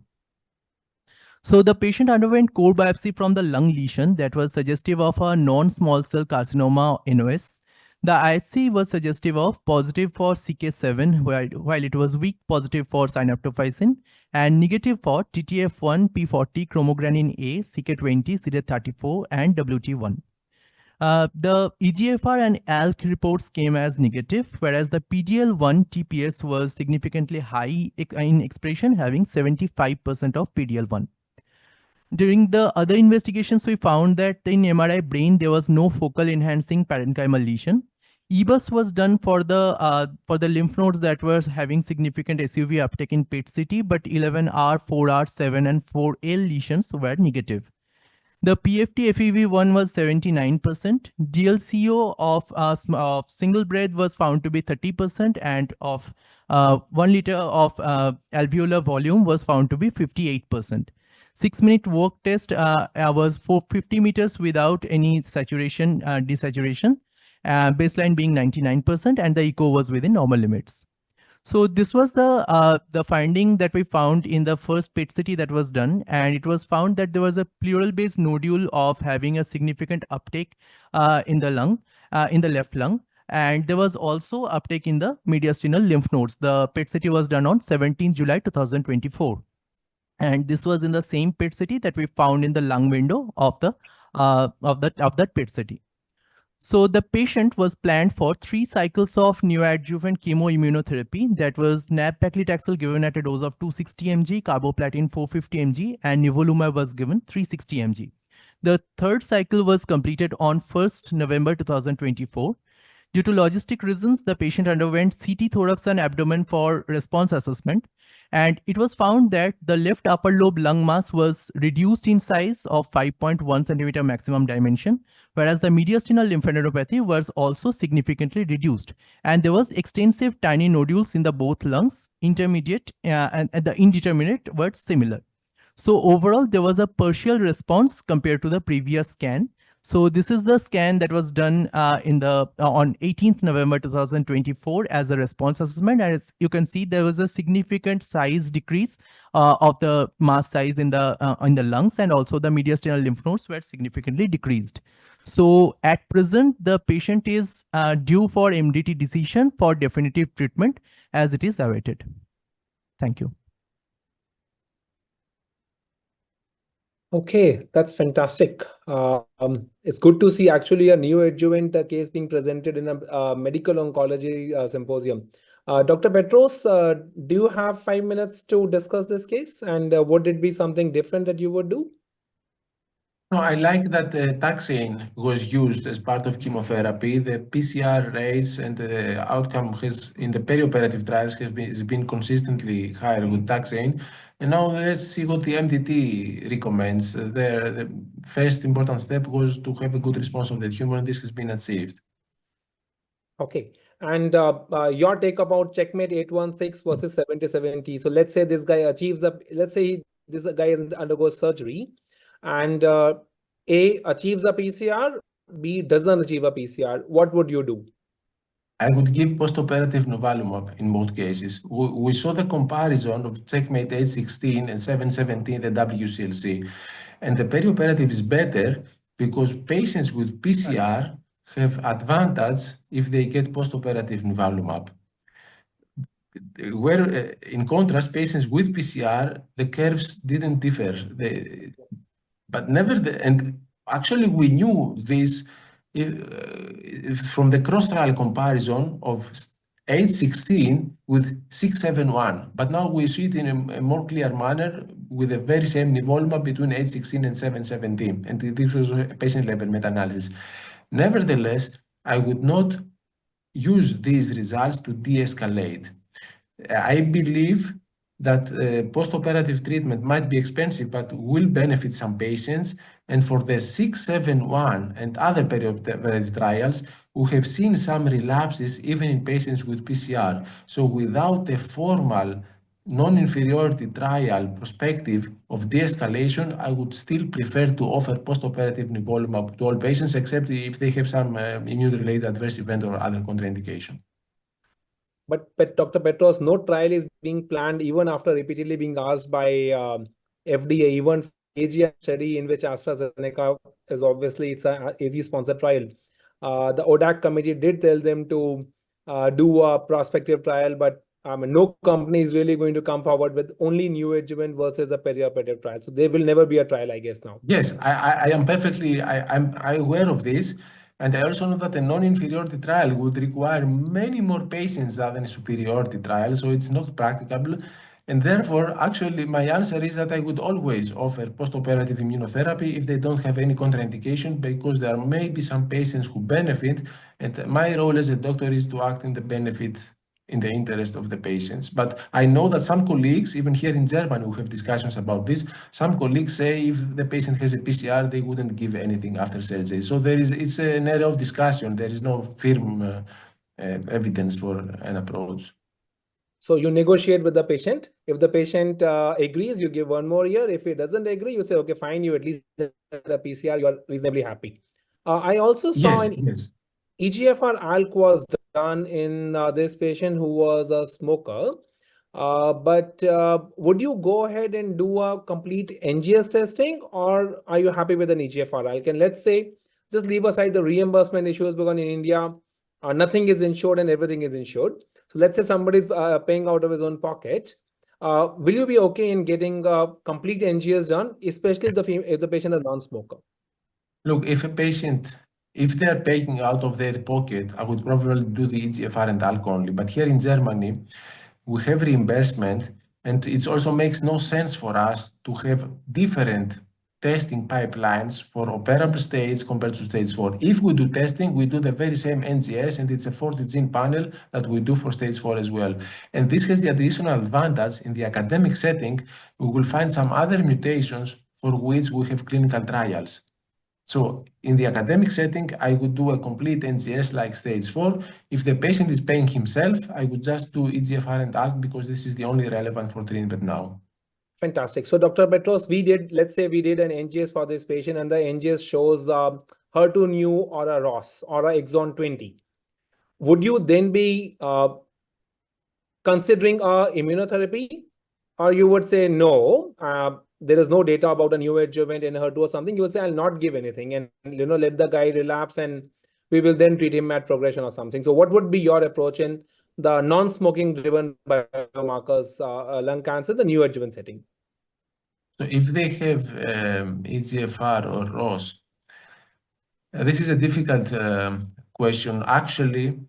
So the patient underwent core biopsy from the lung lesion that was suggestive of a non-small cell carcinoma NOS. The IHC was suggestive of positive for CK7, while it was weak positive for synaptophysin, and negative for TTF1, P40, chromogranin A, CK20, CD34, and WT1. The EGFR and ALK reports came as negative, whereas the PDL1 TPS was significantly high in expression, having 75% of PDL1. During the other investigations, we found that in MRI brain, there was no focal enhancing parenchymal lesion. EBUS was done for the lymph nodes that were having significant SUV uptake in PET-CT, but 11R, 4R, 7, and 4L lesions were negative. The PFT FEV1 was 79%. DLCO of single breath was found to be 30%, and of 1 liter of alveolar volume was found to be 58%. 6-minute walk test was for 50 meters without any saturation, desaturation, baseline being 99%, and the echo was within normal limits. So this was the finding that we found in the first PET-CT that was done, and it was found that there was a pleural-based nodule of having a significant uptake in the lung, in the left lung, and there was also uptake in the mediastinal lymph nodes. The PET-CT was done on 17 July 2024. And this was in the same PET-CT that we found in the lung window of the of that PET CT. So the patient was planned for 3 cycles of neoadjuvant chemoimmunotherapy. That was nab-paclitaxel given at a dose of 260 mg, carboplatin 450 mg, and nivolumab was given 360 mg. The third cycle was completed on 1st November 2024. Due to logistic reasons, the patient underwent CT thorax and abdomen for response assessment. And it was found that the left upper lobe lung mass was reduced in size of 5.1 centimeter maximum dimension, whereas the mediastinal lymphadenopathy was also significantly reduced. And there was extensive tiny nodules in the both lungs, intermediate and the indeterminate were similar. So overall, there was a partial response compared to the previous scan. So this is the scan that was done on 18th November 2024 as a response assessment. And as you can see, there was a significant size decrease of the mass size in the lungs, and also the mediastinal lymph nodes were significantly decreased. So at present, the patient is due for MDT decision for definitive treatment as it is awaited. Thank you. Okay, that's fantastic. It's good to see actually a neoadjuvant case being presented in a medical oncology symposium. Dr. Petros, do you have 5 minutes to discuss this case, and would it be something different that you would do? No, I like that taxane was used as part of chemotherapy. The PCR rates and the outcome in the perioperative trials has been consistently higher with taxane. And now let's see what the MDT recommends. The first important step was to have a good response of the tumor, and this has been achieved. Okay. And your take about checkmate 816 versus 7070. So let's say this guy achieves this guy undergoes surgery, and A achieves a PCR, B doesn't achieve a PCR. What would you do? I would give postoperative nivolumab in both cases. We saw the comparison of checkmate 816 and 717, the WCLC, and the perioperative is better because patients with PCR have advantage if they get postoperative nivolumab. Where, in contrast, patients with PCR, the curves didn't differ. And actually, we knew this from the cross-trial comparison of 816 with 671. But now we see it in a more clear manner with the very same nivolumab between 816 and 717. And this was a patient-level meta-analysis. Nevertheless, I would not use these results to de-escalate. I believe that post-operative treatment might be expensive, but will benefit some patients. And for the 671 and other perioperative trials, we have seen some relapses even in patients with PCR. So without a formal non-inferiority trial perspective of de-escalation, I would still prefer to offer post-operative nivolumab to all patients, except if they have some immune-related adverse event or other contraindication. But Dr. Petros, no trial is being planned even after repeatedly being asked by FDA, even AG study in which AstraZeneca is obviously it's an AG-sponsored trial. The ODAC committee did tell them to do a prospective trial, but no company is really going to come forward with only neoadjuvant versus a perioperative trial. So there will never be a trial, I guess, now. Yes, I am perfectly I'm aware of this. And I also know that a non-inferiority trial would require many more patients than a superiority trial, so it's not practicable. And therefore, actually, my answer is that I would always offer post-operative immunotherapy if they don't have any contraindication, because there may be some patients who benefit, and my role as a doctor is to act in the benefit in the interest of the patients. But I know that some colleagues, even here in Germany, we have discussions about this. Some colleagues say if the patient has a PCR, they wouldn't give anything after surgery. So it's an area of discussion. There is no firm evidence for an approach. So you negotiate with the patient. If the patient agrees, you give 1 more year. If he doesn't agree, you say, okay, fine, you at least get a PCR, you're reasonably happy. I also saw EGFR ALK was done in this patient who was a smoker. But would you go ahead and do a complete NGS testing, or are you happy with an EGFR ALK? And let's say, just leave aside the reimbursement issues, because in India, nothing is insured and everything is insured. So let's say somebody's paying out of his own pocket. Will you be okay in getting complete NGS done, especially if the patient is non-smoker? Look, if they're paying out of their pocket, I would probably do the EGFR and ALK only. But here in Germany, we have reimbursement, and it also makes no sense for us to have different testing pipelines for operable stage compared to stage 4. If we do testing, we do the very same NGS, and it's a 40-gene panel that we do for stage 4 as well. And this has the additional advantage in the academic setting, we will find some other mutations for which we have clinical trials. So in the academic setting, I would do a complete NGS like stage 4. If the patient is paying himself, I would just do EGFR and ALK because this is the only relevant for treatment now. Fantastic. So Dr. Petros, let's say we did an NGS for this patient and the NGS shows HER2 new or a ROS or a exon 20. Would you then be considering immunotherapy, or you would say no, there is no data about a neoadjuvant in HER2 or something? You would say I'll not give anything and let the guy relapse and we will then treat him at progression or something. So what would be your approach in the non-smoking driven biomarkers lung cancer, the neoadjuvant setting? So if they have EGFR or ROS, this is a difficult question. Actually,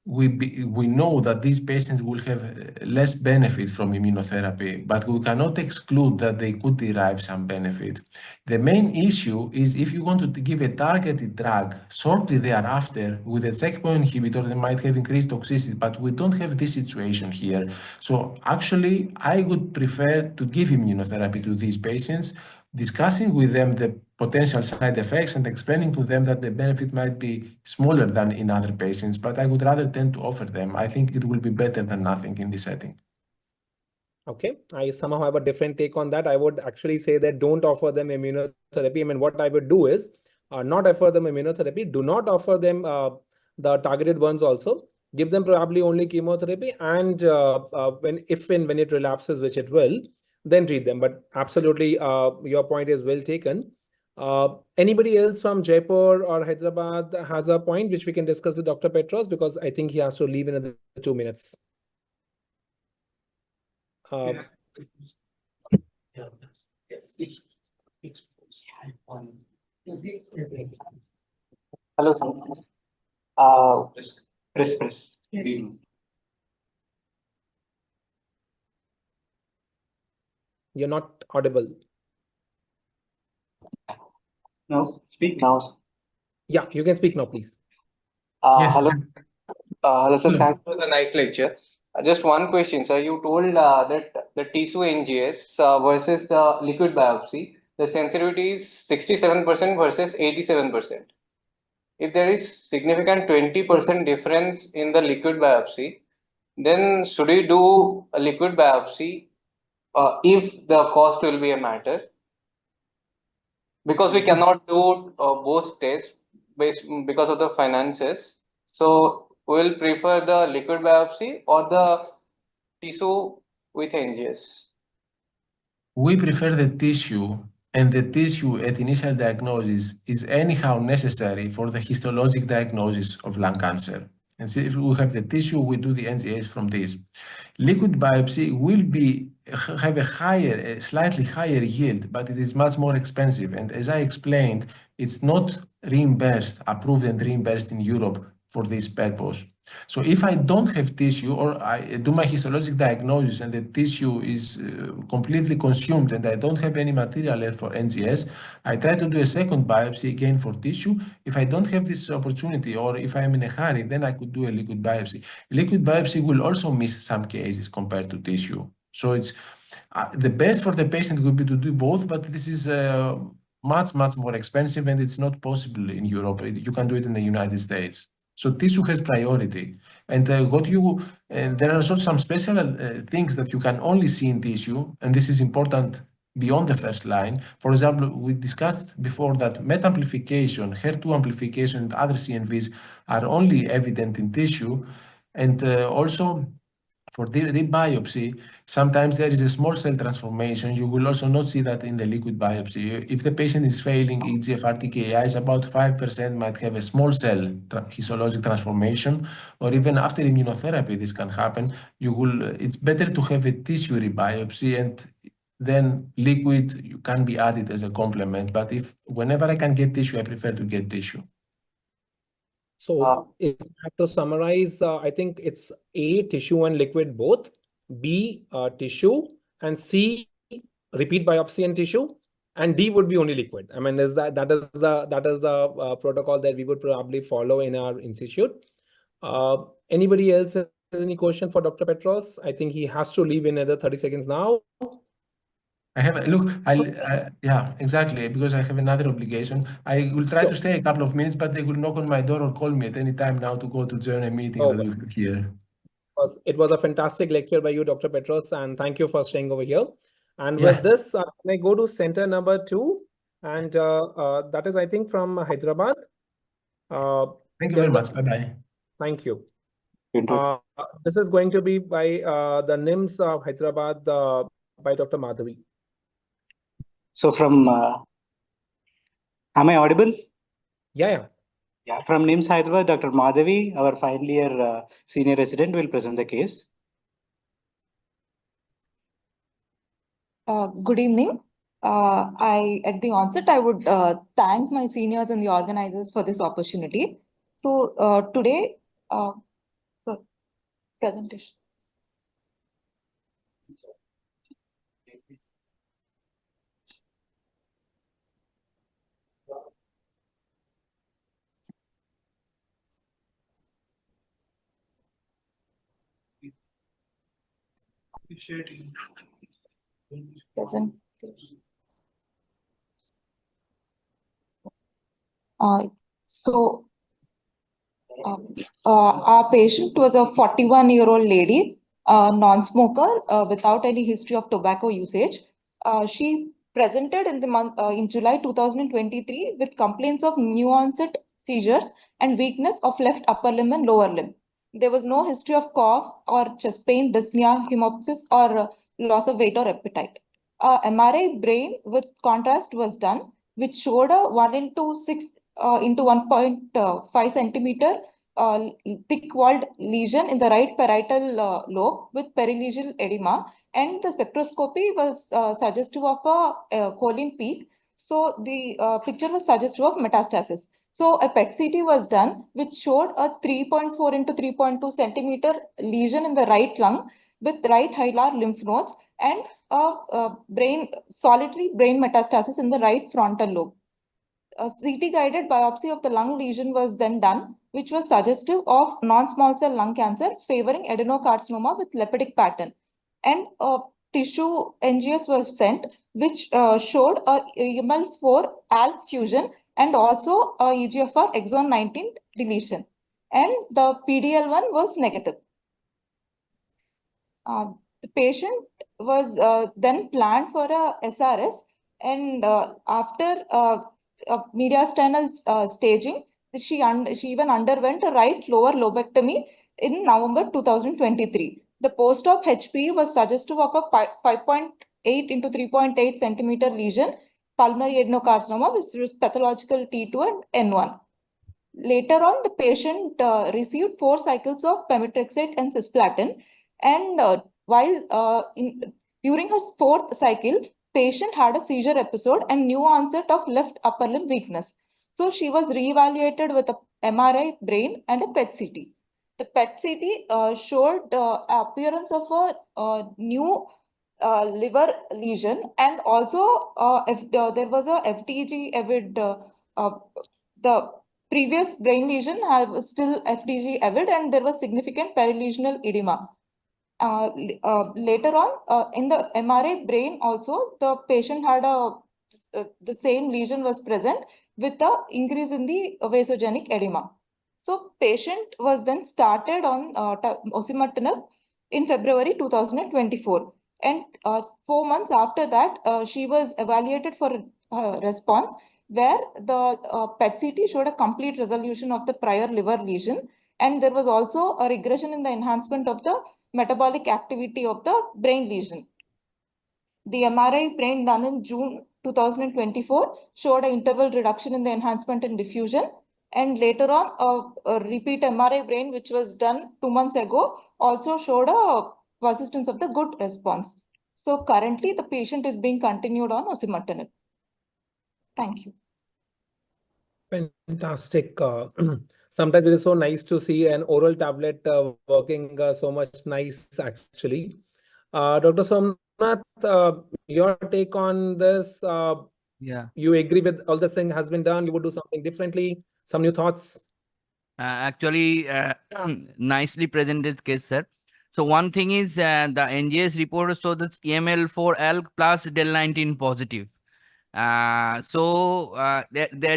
we know that these patients will have less benefit from immunotherapy, but we cannot exclude that they could derive some benefit. The main issue is if you want to give a targeted drug shortly thereafter with a checkpoint inhibitor, they might have increased toxicity, but we don't have this situation here. So actually, I would prefer to give immunotherapy to these patients, discussing with them the potential side effects and explaining to them that the benefit might be smaller than in other patients, but I would rather tend to offer them. I think it will be better than nothing in this setting. Okay, I somehow have a different take on that. I would actually say that don't offer them immunotherapy. I mean, what I would do is not offer them immunotherapy. Do not offer them the targeted ones also. Give them probably only chemotherapy, and when it relapses, which it will, then treat them. But absolutely, your point is well taken. Anybody else from Jaipur or Hyderabad has a point which we can discuss with Dr. Petros, because I think he has to leave in another 2 minutes. Hello, sir. Press. You're not audible. No, speak now. Yeah, you can speak now, please. Yes. Hello. Hello, sir. Hello. Thanks for the nice lecture. Just one question, sir. You told that the tissue NGS versus the liquid biopsy, the sensitivity is 67% versus 87%. If there is significant 20% difference in the liquid biopsy, then should we do a liquid biopsy if the cost will be a matter? Because we cannot do both tests because of the finances. So we'll prefer the liquid biopsy or the tissue with NGS. We prefer the tissue, and the tissue at initial diagnosis is anyhow necessary for the histologic diagnosis of lung cancer. And so if we have the tissue, we do the NGS from this. Liquid biopsy will have a slightly higher yield, but it is much more expensive. And as I explained, it's not approved and reimbursed in Europe for this purpose. So if I don't have tissue, or I do my histologic diagnosis and the tissue is completely consumed and I don't have any material left for NGS, I try to do a second biopsy again for tissue. If I don't have this opportunity, or if I am in a hurry, then I could do a liquid biopsy. Liquid biopsy will also miss some cases compared to tissue. So it's the best for the patient would be to do both, but this is much more expensive, and it's not possible in Europe. You can do it in the United States. So tissue has priority, and there are also some special things that you can only see in tissue, and this is important beyond the first line. For example, we discussed before that MET amplification, HER2 amplification, and other CNVs are only evident in tissue, and also for the biopsy, sometimes there is a small cell transformation. You will also not see that in the liquid biopsy. If the patient is failing EGFR TKIs, about 5% might have a small cell histologic transformation, or even after immunotherapy, this can happen. It's better to have a tissue biopsy, and then liquid can be added as a complement. But whenever I can get tissue, I prefer to get tissue. So if I have to summarize, I think it's A, tissue and liquid both, B, tissue, and C, repeat biopsy and tissue, and D would be only liquid. I mean, that is the protocol that we would probably follow in our institute. Anybody else has any question for Dr. Petros? I think he has to leave in another 30 seconds now. Yeah, exactly, because I have another obligation. I will try to stay a couple of minutes, but they will knock on my door or call me at any time now to go to join a meeting that we have here. It was a fantastic lecture by you, Dr. Petros, and thank you for staying over here. And with this, can I go to center number 2? And that is, I think, from Hyderabad. Thank you very much. Bye-bye. Thank you. This is going to be by the NIMS of Hyderabad by Dr. Madhavi. So from, am I audible? Yeah. From NIMS Hyderabad, Dr. Madhavi, our final year senior resident, will present the case. Good evening. At the onset, I would thank my seniors and the organizers for this opportunity. So today, presentation. Our patient was a 41-year-old lady, non-smoker, without any history of tobacco usage. She presented in the month in July 2023 with complaints of new onset seizures and weakness of left upper limb and lower limb. There was no history of cough or chest pain, dyspnea, hemoptysis, or loss of weight or appetite. MRI brain with contrast was done, which showed a 1:6 into 1.5 centimeter thick-walled lesion in the right parietal lobe with perilegial edema, and the spectroscopy was suggestive of a choline peak. So the picture was suggestive of metastasis. So a PET CT was done, which showed a 3.4 into 3.2 centimeter lesion in the right lung with right hilar lymph nodes and a solitary brain metastasis in the right frontal lobe. A CT-guided biopsy of the lung lesion was then done, which was suggestive of non-small cell lung cancer favoring adenocarcinoma with lipidic pattern. And tissue NGS was sent, which showed a EML4 ALK fusion and also a EGFR exon 19 deletion. And the PDL1 was negative. The patient was then planned for a SRS, and after mediastinal staging, she even underwent a right lower lobectomy in November 2023. The post-op HP was suggestive of a 5.8 into 3.8 centimeter lesion, pulmonary adenocarcinoma, which was pathological T2 and N1. Later on, the patient received 4 cycles of pemetrexate and cisplatin, and during her 4th cycle, patient had a seizure episode and new onset of left upper limb weakness. So she was reevaluated with a MRI brain and a PET CT. The PET CT showed appearance of a new liver lesion, and also there was a FDG avid. The previous brain lesion was still FDG avid, and there was significant perilesional edema. Later on, in the MRI brain also, the patient had the same lesion was present with the increase in the vasogenic edema. So patient was then started on osimertinib in February 2024. And 4 months after that, she was evaluated for response, where the PET CT showed a complete resolution of the prior liver lesion. And there was also a regression in the enhancement of the metabolic activity of the brain lesion. The MRI brain done in June 2024 showed an interval reduction in the enhancement and diffusion. And later on, a repeat MRI brain, which was done 2 months ago, also showed a persistence of the good response. So currently the patient is being continued on osimertinib. Thank you. Fantastic. Sometimes it is so nice to see an oral tablet working so much nice, actually. Dr. Somnath, your take on this? Yeah. You agree with all this thing has been done? You would do something differently? Some new thoughts? Actually, nicely presented case, sir. So one thing is the NGS report shows that EML4 ALK plus del19 positive. There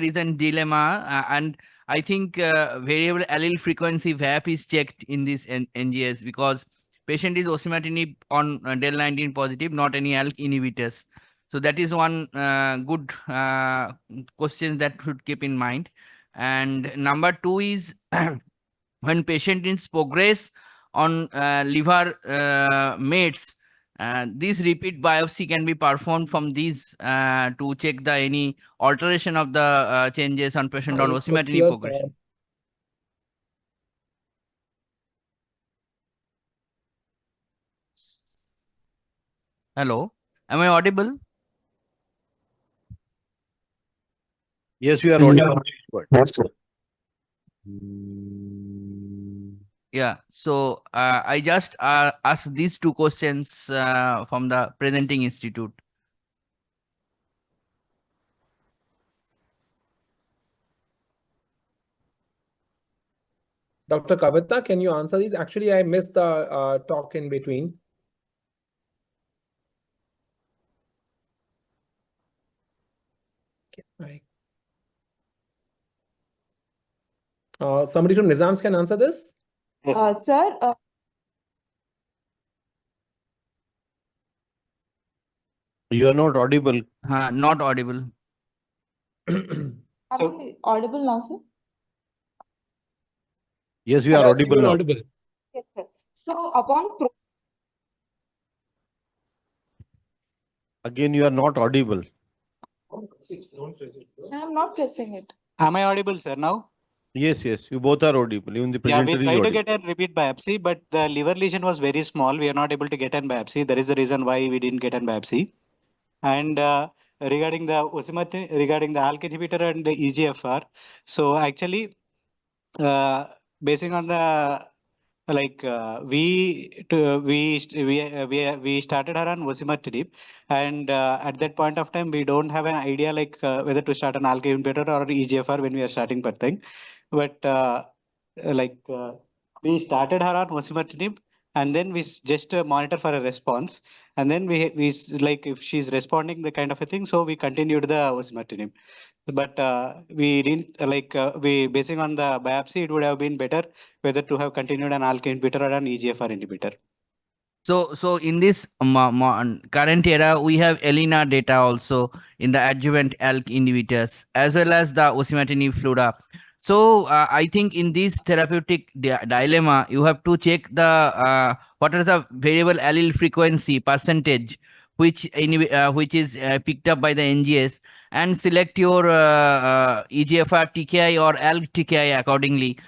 is a dilemma, and I think variable allele frequency VAP is checked in this NGS because patient is osimertinib on del19 positive, not any ALK inhibitors. So that is one good question that should keep in mind. And number two is when patient is progress on liver mets, this repeat biopsy can be performed from these to check the any alteration of the changes on patient on osimertinib progression. Hello, am I audible? Yes, you are audible. Yes, sir. Yeah, so I just asked these two questions from the presenting institute. Dr. Kavita, can you answer these? Actually, I missed the talk in between. Okay. Somebody from Nizams can answer this? Sir, You are not audible. Not audible. am I audible now, sir? Yes, you are audible now. Yes, sir. So upon Again, you are not audible. I am not pressing it. Am I audible, sir, now? Yes, yes, you both are audible. Even the Yeah, presenter we is tried to audible. get a repeat biopsy, but the liver lesion was very small. We are not able to get an biopsy. That is the reason why we didn't get an biopsy. And regarding the osimertinib, regarding the ALK inhibitor and the EGFR, so actually, basing on the we started her on osimertinib, and at that point of time we don't have an idea whether to start an ALK inhibitor or EGFR when we are starting per thing, but we started her on osimertinib, and then we just monitor for a response, and then if she's responding the kind of a thing, so we continued the osimertinib. But we didn't we basing on the biopsy, it would have been better whether to have continued an ALK inhibitor or an EGFR inhibitor. So in this current era, we have ELINA data also in the adjuvant ALK inhibitors as well as the osimertinib flora. So I think in this therapeutic dilemma, you have to check the what are the variable allele frequency percentage which is picked up by the NGS, and select your EGFR TKI or ALK TKI accordingly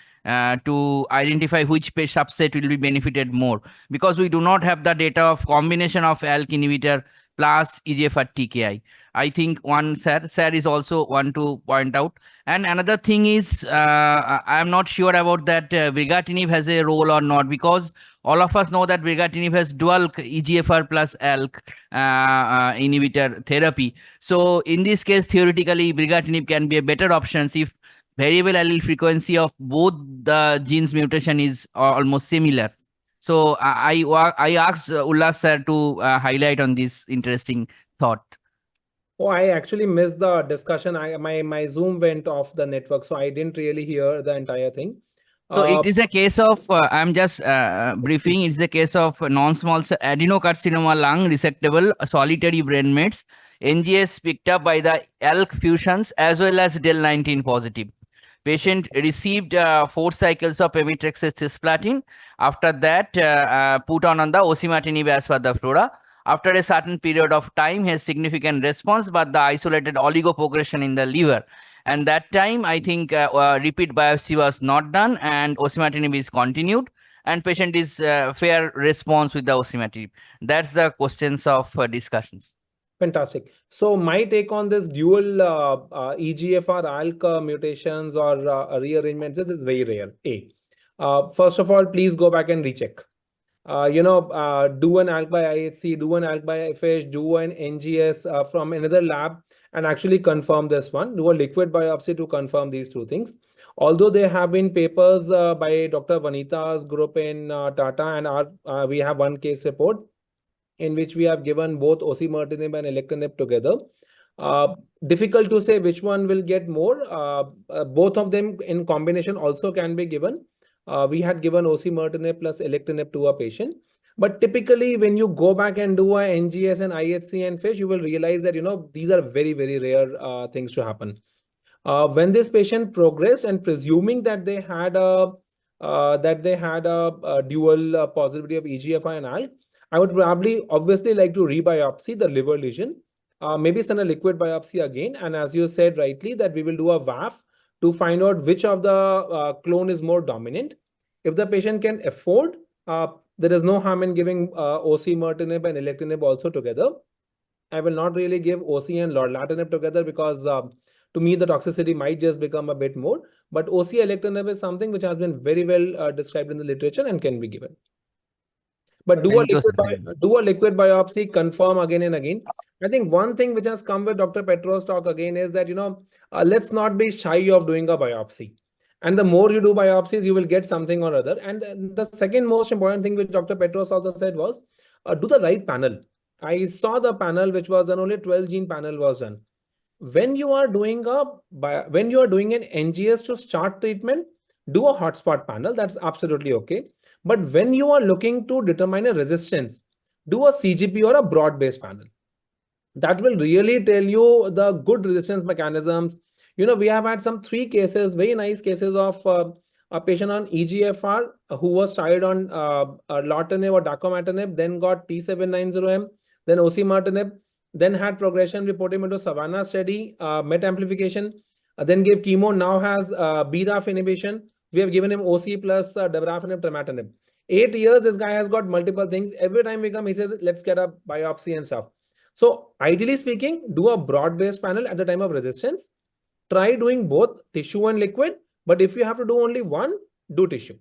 to identify which subset will be benefited more, because we do not have the data of combination of ALK inhibitor plus EGFR TKI. I think one sir is also one to point out. And another thing is I am not sure about that brigatinib has a role or not, because all of us know that brigatinib has dual EGFR plus ALK inhibitor therapy. So in this case, theoretically, brigatinib can be a better option if variable allele frequency of both the genes mutation is almost similar. So I asked Ullas sir to highlight on this interesting thought. Oh, I actually missed the discussion. My Zoom went off the network, so I didn't really hear the entire thing. So it is a case of, I'm just briefing, it's a case of non-small cell adenocarcinoma lung resectable solitary brain mets, NGS picked up by the ALK fusions as well as del19 positive. Patient received 4 cycles of pemetrexed cisplatin. After that, put on the osimertinib as per the flora. After a certain period of time, he has significant response, but the isolated oligoprogression in the liver. And that time, I think repeat biopsy was not done, and osimertinib is continued, and patient is fair response with the osimertinib. That's the questions of discussions. Fantastic. So my take on this dual EGFR ALK mutations or rearrangements, this is very rare. First of all, please go back and recheck. Do an ALK by IHC, do an ALK by FH, do an NGS from another lab and actually confirm this one. Do a liquid biopsy to confirm these two things. Although there have been papers by Dr. Vanita's group in Tata, and we have one case report in which we have given both osimertinib and alectinib together. Difficult to say which one will get more. Both of them in combination also can be given. We had given osimertinib plus alectinib to a patient. But typically, when you go back and do a NGS and IHC and FISH, you will realize that these are very, very rare things to happen. When this patient progressed, and presuming that they had a dual positivity of EGFR and ALK, I would probably obviously like to rebiopsy the liver lesion, maybe send a liquid biopsy again. And as you said rightly, that we will do a VAF to find out which of the clone is more dominant. If the patient can afford, there is no harm in giving osimertinib and alectinib also together. I will not really give OC and lorlatinib together because to me, the toxicity might just become a bit more. But OC alectinib is something which has been very well described in the literature and can be given. But do a liquid biopsy, confirm again and again. I think one thing which has come with Dr. Petros' talk again is that, let's not be shy of doing a biopsy. And the more you do biopsies, you will get something or other. And the second most important thing which Dr. Petros also said was, do the right panel. I saw the panel which was done, only 12 gene panel was done. When you are doing an NGS to start treatment, do a hotspot panel. That's absolutely okay. But when you are looking to determine a resistance, do a CGP or a broad-based panel. That will really tell you the good resistance mechanisms. We have had some 3 cases, very nice cases of a patient on EGFR who was tried on lorlatinib or dacomatinib, then got T790M, then osimertinib, then had progression, report him into Savannah study, MET amplification, then gave chemo, now has BRAF inhibition. We have given him OC plus dabrafenib, trametinib. 8 years, this guy has got multiple things. Every time we come, he says, let's get a biopsy and stuff. So ideally speaking, do a broad-based panel at the time of resistance. Try doing both tissue and liquid. But if you have to do only one, do tissue.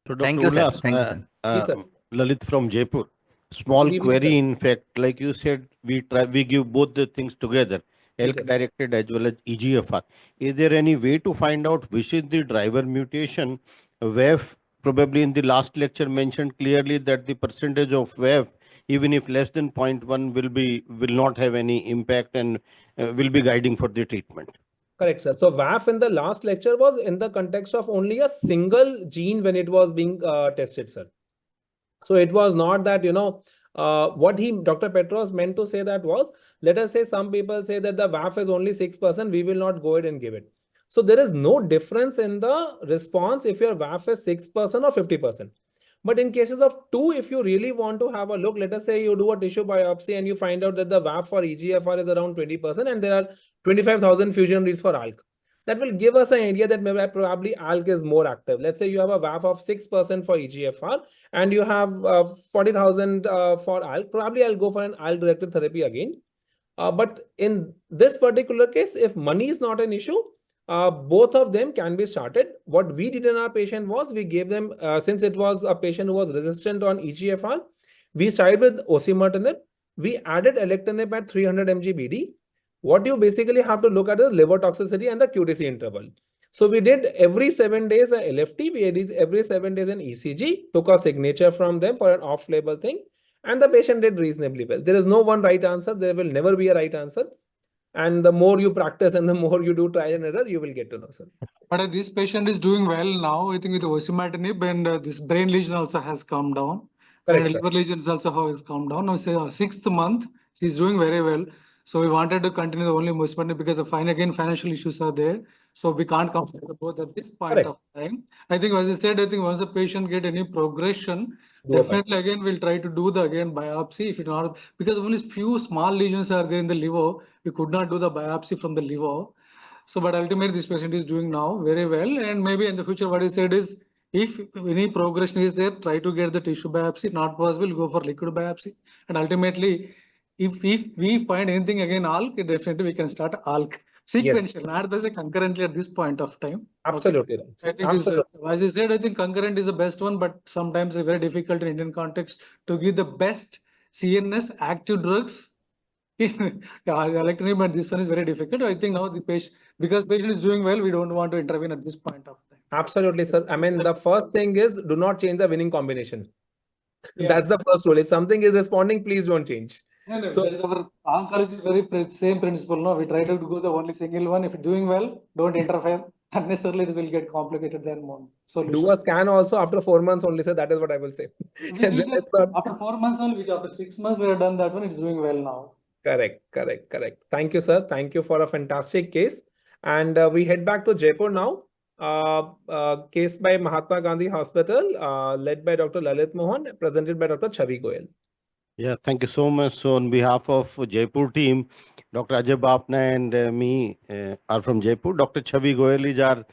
So Dr. Ullas, Yes, sir. Lalit from Jaipur. Small query, in fact, like you said, we give both the things together. ALK directed as well as EGFR. Is there any way to find out which is the driver mutation? WEF, probably in the last lecture mentioned clearly that the percentage of WEF, even if less than 0.1, will not have any impact and will be guiding for the treatment. Correct, sir. So WAF in the last lecture was in the context of only a single gene when it was being tested, sir. So it was not that, what Dr. Petros meant to say that was, let us say some people say that the WAF is only 6%, we will not go ahead and give it. So there is no difference in the response if your WAF is 6% or 50%. But in cases of 2, if you really want to have a look, let us say you do a tissue biopsy and you find out that the WAF for EGFR is around 20% and there are 25,000 fusion reads for ALK. That will give us an idea that maybe probably ALK is more active. Let's say you have a WAF of 6% for EGFR and you have 40,000 for ALK. Probably I'll go for an ALK-directed therapy again. But in this particular case, if money is not an issue, both of them can be started. What we did in our patient was we gave them, since it was a patient who was resistant on EGFR, we started with osimertinib. We added alectinib at 300 mg BD. What you basically have to look at is liver toxicity and the QTC interval. So we did every 7 days a LFT, we did every 7 days an ECG, took a signature from them for an off-label thing, and the patient did reasonably well. There is no one right answer. There will never be a right answer. And the more you practice and the more you do trial and error, you will get to know, sir. But this patient is doing well now, I think, with osimertinib, and this brain lesion also has come down. Correct, and liver lesions also has come down. Now, say 6th month, she's doing very well. So we wanted to continue the only osimertinib because financial issues are there. So we can't come to both at this point of time. I think, as I said, I think once the patient get any progression, definitely again we'll try to do the biopsy. If it not, because only few small lesions are there in the liver, we could not do the biopsy from the liver. So, but ultimately this patient is doing now very well, and maybe in the future, what he said is, If any progression is there, try to get the tissue biopsy. Not possible, go for liquid biopsy. And ultimately, if we find anything again ALK, definitely we can start ALK. Sequential, not as a concurrently at this point of time. Absolutely Okay. right. I think as you said, I think concurrent is the best one, but sometimes it's very difficult in Indian context to give the best CNS active drugs. Alectinib, but this one is very difficult. I think now the patient, because patient is doing well, we don't want to intervene at this point of time. Absolutely, sir. I mean, the first thing is do not change the winning combination. Yeah. That's the first rule. If something is responding, please don't change. No, so our oncology is very same principle. No, we try to go the only single one. If it's doing well, don't interfere. Unnecessarily, it will get complicated then more. Solution. Do a scan also after 4 months only, sir. That is what I will say. After 4 months only, which after 6 months we have done that one. It's doing well now. Correct. Thank you, sir. Thank you for a fantastic case. And we head back to Jaipur now. Case by Mahatma Gandhi Hospital, led by Dr. Lalit Mohan, presented by Dr. Chavi Goyal. Yeah, thank you so much. So on behalf of Jaipur team, Dr. Ajay Bapna and me are from Jaipur. Dr. Chavi Goyal is our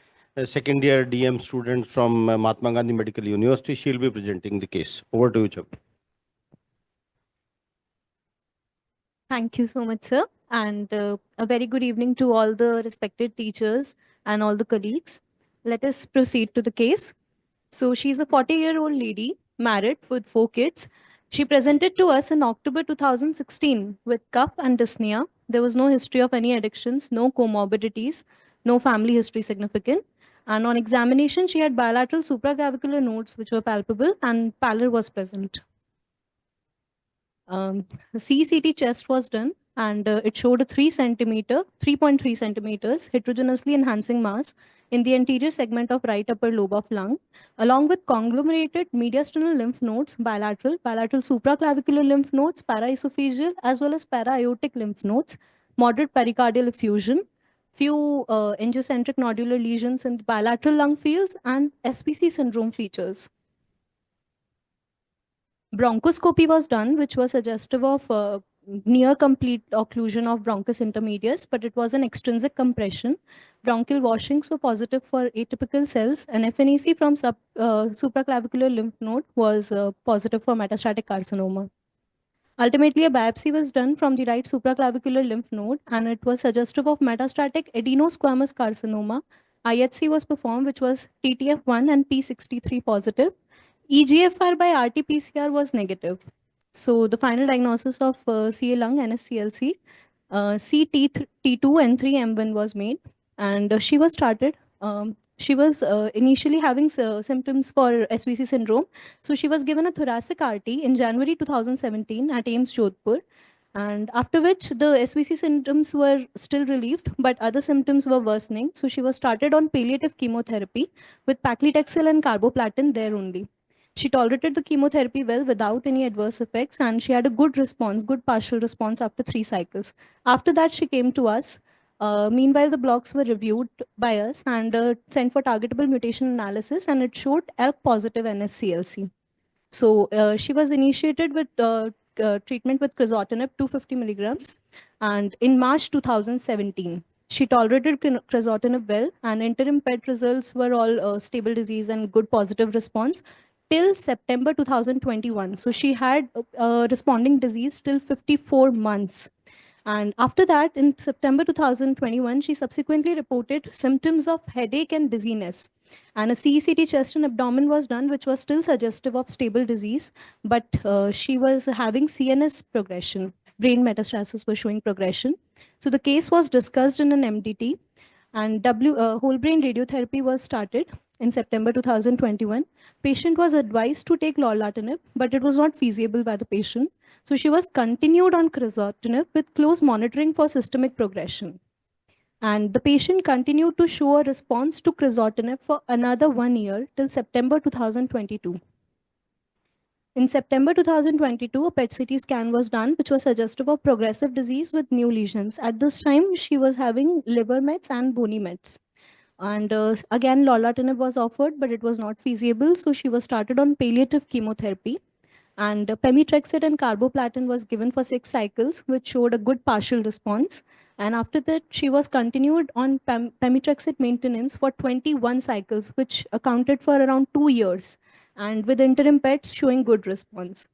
second year DM student from Mahatma Gandhi Medical University. She'll be presenting the case. Over to you, Chavi. Thank you so much, sir. And a very good evening to all the respected teachers and all the colleagues. Let us proceed to the case. So she's a 40-year-old lady, married with 4 kids. She presented to us in October 2016 with cough and dyspnea. There was no history of any addictions, no comorbidities, no family history significant. And on examination, she had bilateral supraclavicular nodes which were palpable and pallor was present. CCT chest was done and it showed a 3.3 centimeters heterogeneously enhancing mass in the anterior segment of right upper lobe of lung, along with conglomerated mediastinal lymph nodes, bilateral supraclavicular lymph nodes, paraesophageal as well as para-aortic lymph nodes, moderate pericardial effusion, few angiocentric nodular lesions in the bilateral lung fields, and SPC syndrome features. Bronchoscopy was done, which was suggestive of near complete occlusion of bronchus intermedius, but it was an extrinsic compression. Bronchial washings were positive for atypical cells, and FNAC from supraclavicular lymph node was positive for metastatic carcinoma. Ultimately, a biopsy was done from the right supraclavicular lymph node, and it was suggestive of metastatic adenosquamous carcinoma. IHC was performed, which was TTF1 and P63 positive. EGFR by RT-PCR was negative. So the final diagnosis of CA lung NSCLC, CT2 and 3M1 was made, and she was started. She was initially having symptoms for SVC syndrome. So she was given a thoracic RT in January 2017 at AIIMS Jodhpur. And after which the SVC symptoms were still relieved, but other symptoms were worsening. So she was started on palliative chemotherapy with paclitaxel and carboplatin there only. She tolerated the chemotherapy well without any adverse effects, and she had a good response, good partial response after 3 cycles. After that, she came to us. Meanwhile, the blocks were reviewed by us and sent for targetable mutation analysis, and it showed ALK positive NSCLC. So she was initiated with treatment with crizotinib 250 milligrams, and in March 2017. She tolerated crizotinib well, and interim PET results were all stable disease and good positive response till September 2021. So she had responding disease till 54 months. And after that, in September 2021, she subsequently reported symptoms of headache and dizziness. And a CECT chest and abdomen was done, which was still suggestive of stable disease, but she was having CNS progression. Brain metastasis was showing progression. So the case was discussed in an MDT, and whole brain radiotherapy was started in September 2021. Patient was advised to take lorlatinib, but it was not feasible by the patient. So she was continued on crizotinib with close monitoring for systemic progression. And the patient continued to show a response to crizotinib for another 1 year till September 2022. In September 2022, a PET-CT scan was done, which was suggestive of progressive disease with new lesions. At this time, she was having liver mets and bony mets. And again, lorlatinib was offered, but it was not feasible. So she was started on palliative chemotherapy. And pemetrexed and carboplatin was given for 6 cycles, which showed a good partial response. And after that, she was continued on pemetrexed maintenance for 21 cycles, which accounted for around 2 years, and with interim PETs showing good response.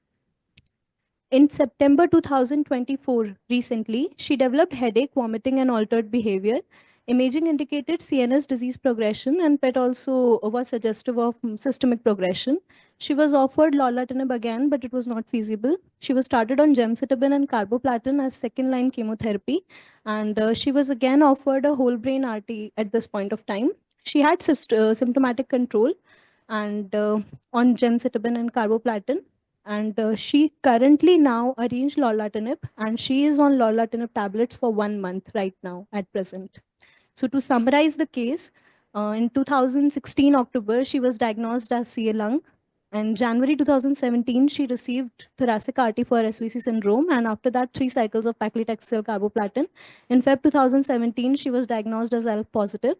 In September 2024, recently, she developed headache, vomiting, and altered behavior. Imaging indicated CNS disease progression, and PET also was suggestive of systemic progression. She was offered lorlatinib again, but it was not feasible. She was started on gemcitabine and carboplatin as second-line chemotherapy, and she was again offered a whole brain RT at this point of time. She had symptomatic control and on gemcitabine and carboplatin, and she currently now arranged lorlatinib, and she is on lorlatinib tablets for 1 month right now at present. So to summarize the case, in 2016 October, she was diagnosed as CA lung. In January 2017, she received thoracic RT for SVC syndrome, and after that, 3 cycles of paclitaxel carboplatin. In Feb 2017, she was diagnosed as ALK positive.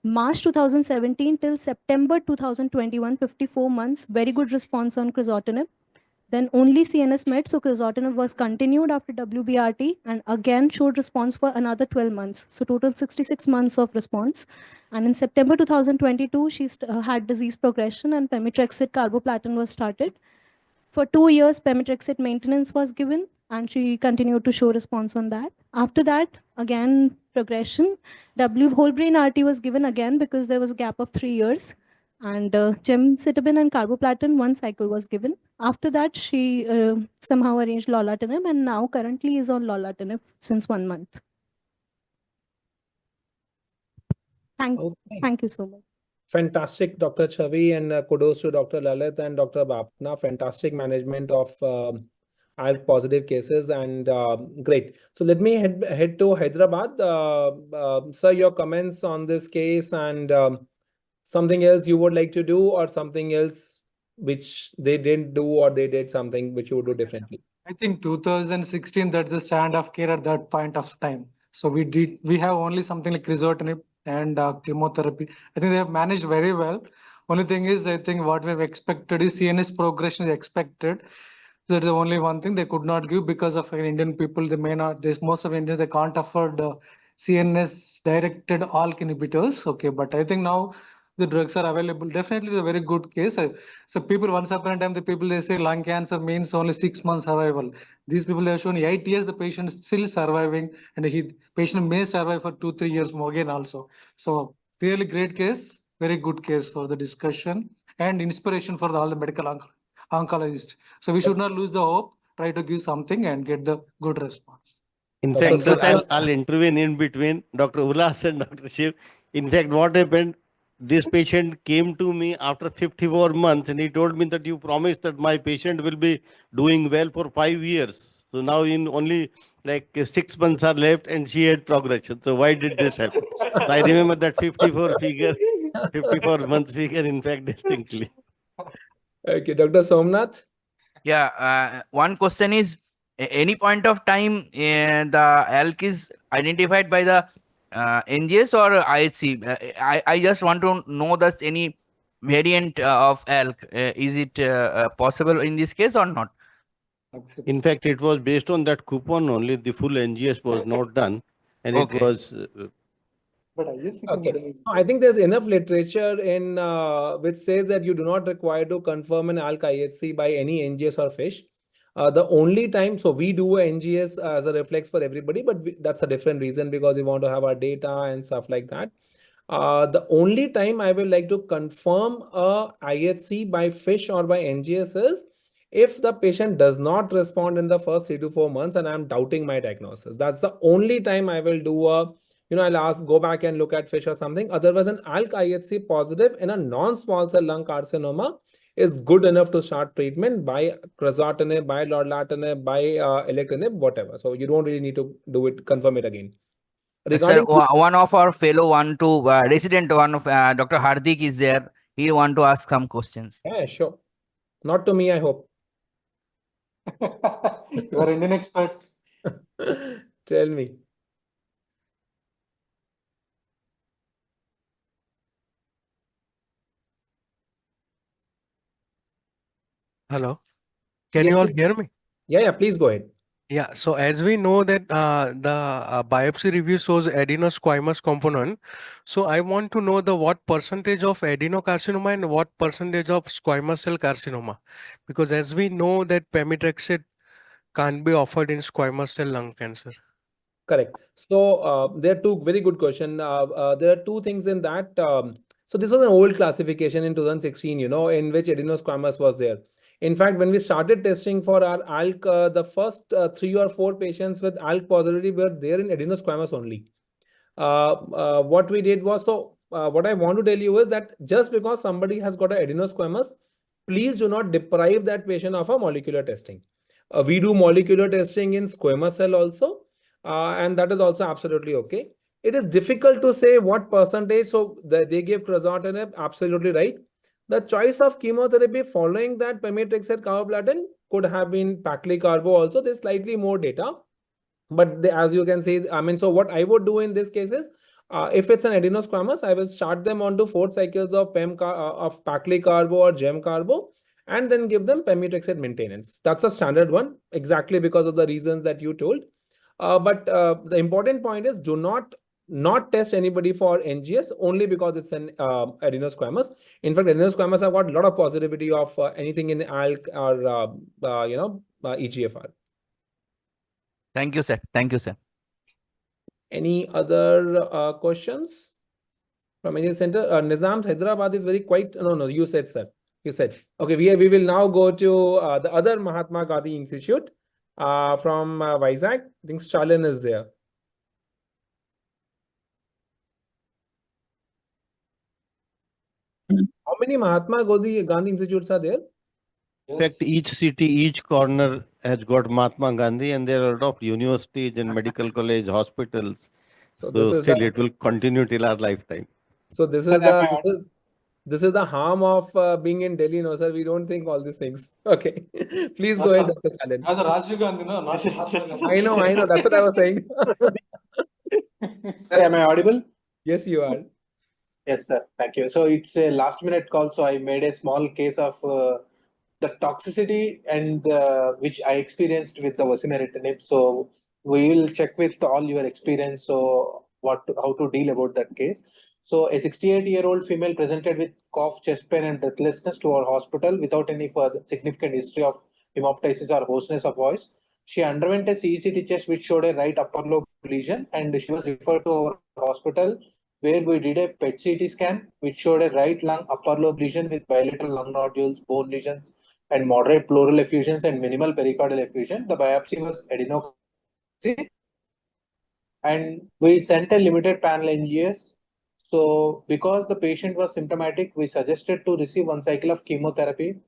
March 2017 till September 2021, 54 months, very good response on crizotinib. Then only CNS met, so crizotinib was continued after WBRT and again showed response for another 12 months. So total 66 months of response. And in September 2022, she had disease progression and pemetrexed carboplatin was started. For 2 years, pemetrexed maintenance was given and she continued to show response on that. After that, again, progression. Whole brain RT was given again because there was a gap of 3 years. And gemcitabine and carboplatin, 1 cycle was given. After that, she somehow arranged lorlatinib and now currently is on lorlatinib since 1 month. Thank you so much. Fantastic, Dr. Chavi, and kudos to Dr. Lalit and Dr. Bapna. Fantastic management of ALK positive cases, and great. So let me head to Hyderabad. Sir, your comments on this case and something else you would like to do, or something else which they didn't do, or they did something which you would do differently? I think 2016, that's the standard of care at that point of time. So we have only something like crizotinib and chemotherapy. I think they have managed very well. Only thing is, I think what we've expected is CNS progression is expected. That's the only one thing they could not give because of Indian people. They may not, there's most of Indians, they can't afford CNS directed ALK inhibitors. Okay, but I think now the drugs are available. Definitely it's a very good case. So people, once upon a time, the people, they say lung cancer means only 6 months survival. These people, they have shown 8 years, the patient is still surviving, and patient may survive for 2-3 years more again also. So really great case, very good case for the discussion and inspiration for all the medical oncologists. So we should not lose the hope, try to give something and get the good response. In fact, sir, I'll intervene in between Dr. Ullas and Dr. Shiv. In fact, what happened, this patient came to me after 54 months and he told me that you promised that my patient will be doing well for 5 years. So now in only like 6 months are left and she had progression. So why did this happen? So I remember that 54 figure, 54 months figure, in fact, distinctly. Okay, Dr. Somnath? Yeah, one question is, any point of time the ALK is identified by the NGS or IHC? I just want to know that any variant of ALK, is it possible in this case or not? In fact, it was based on that coupon only. The full NGS was not done, and Okay. it was. Okay. I think there's enough literature in which says that you do not require to confirm an ALK IHC by any NGS or FISH. The only time, so we do NGS as a reflex for everybody, but that's a different reason because we want to have our data and stuff like that. The only time I will like to confirm a IHC by FISH or by NGS is if the patient does not respond in the first 3 to 4 months and I'm doubting my diagnosis. That's the only time I will do a, I'll go back and look at FISH or something. Otherwise, an ALK IHC positive in a non-small cell lung carcinoma is good enough to start treatment by crizotinib, by lorlatinib, by alectinib, whatever. So you don't really need to confirm it again. Sir, one of our fellow resident one of Dr. Hardik is there. He want to ask some questions. Yeah, sure. Not to me, I hope. You are Indian expert. Tell me. Hello. Can you all hear me? Yeah, please go ahead. Yeah, so as we know that the biopsy review shows adenosquamous component, so I want to know the what percentage of adenocarcinoma and what percentage of squamous cell carcinoma, because as we know that pemetrexed can't be offered in squamous cell lung cancer. Correct. So there are two very good questions. There are two things in that. So this was an old classification in 2016, in which adenosquamous was there. In fact, when we started testing for our ALK, the first 3 or 4 patients with ALK positivity were there in adenosquamous only. What we did was, what I want to tell you is that just because somebody has got an adenosquamous, please do not deprive that patient of a molecular testing. We do molecular testing in squamous cell also, and that is also absolutely okay. It is difficult to say what percentage, so they gave crizotinib, absolutely right. The choice of chemotherapy following that pemetrexed carboplatin could have been paclitaxel also. There's slightly more data. But as you can see, I mean, so what I would do in this case is, if it's an adenosquamous, I will start them onto 4 cycles of of paclitaxel or gem carbo, and then give them pemetrexed maintenance. That's a standard one, exactly because of the reasons that you told. But the important point is, do not test anybody for NGS only because it's an adenosquamous. In fact, adenosquamous have got a lot of positivity of anything in ALK or EGFR. Thank you, sir. Thank you, sir. Any other questions from any center? Nizam, Hyderabad is very quiet. No, you said, sir. You said. Okay, we will now go to the other Mahatma Gandhi Institute from Vizag. I think Stalin is there. How many Mahatma Gandhi Institutes are there? In fact, each city, each corner has got Mahatma Gandhi, and there are a lot of universities and medical college, hospitals. So still it will continue till our lifetime. So this is the harm of being in Delhi, no, sir. We don't think all these things. Okay. Please go ahead, Dr. Shalin. Rajiv Gandhi, no? Not I know. That's what I was saying. Sir, am I audible? Yes, you are. Yes, sir. Thank you. So it's a last minute call. So I made a small case of the toxicity and which I experienced with the osimertinib. So we will check with all your experience. So how to deal about that case. So a 68-year-old female presented with cough, chest pain, and breathlessness to our hospital without any further significant history of hemoptysis or hoarseness of voice. She underwent a CECT test which showed a right upper lobe lesion, and she was referred to our hospital where we did a PET CT scan which showed a right lung upper lobe lesion with bilateral lung nodules, bone lesions, and moderate pleural effusions and minimal pericardial effusion. The biopsy was adenosine, and we sent a limited panel NGS. So because the patient was symptomatic, we suggested to receive 1 cycle of chemotherapy,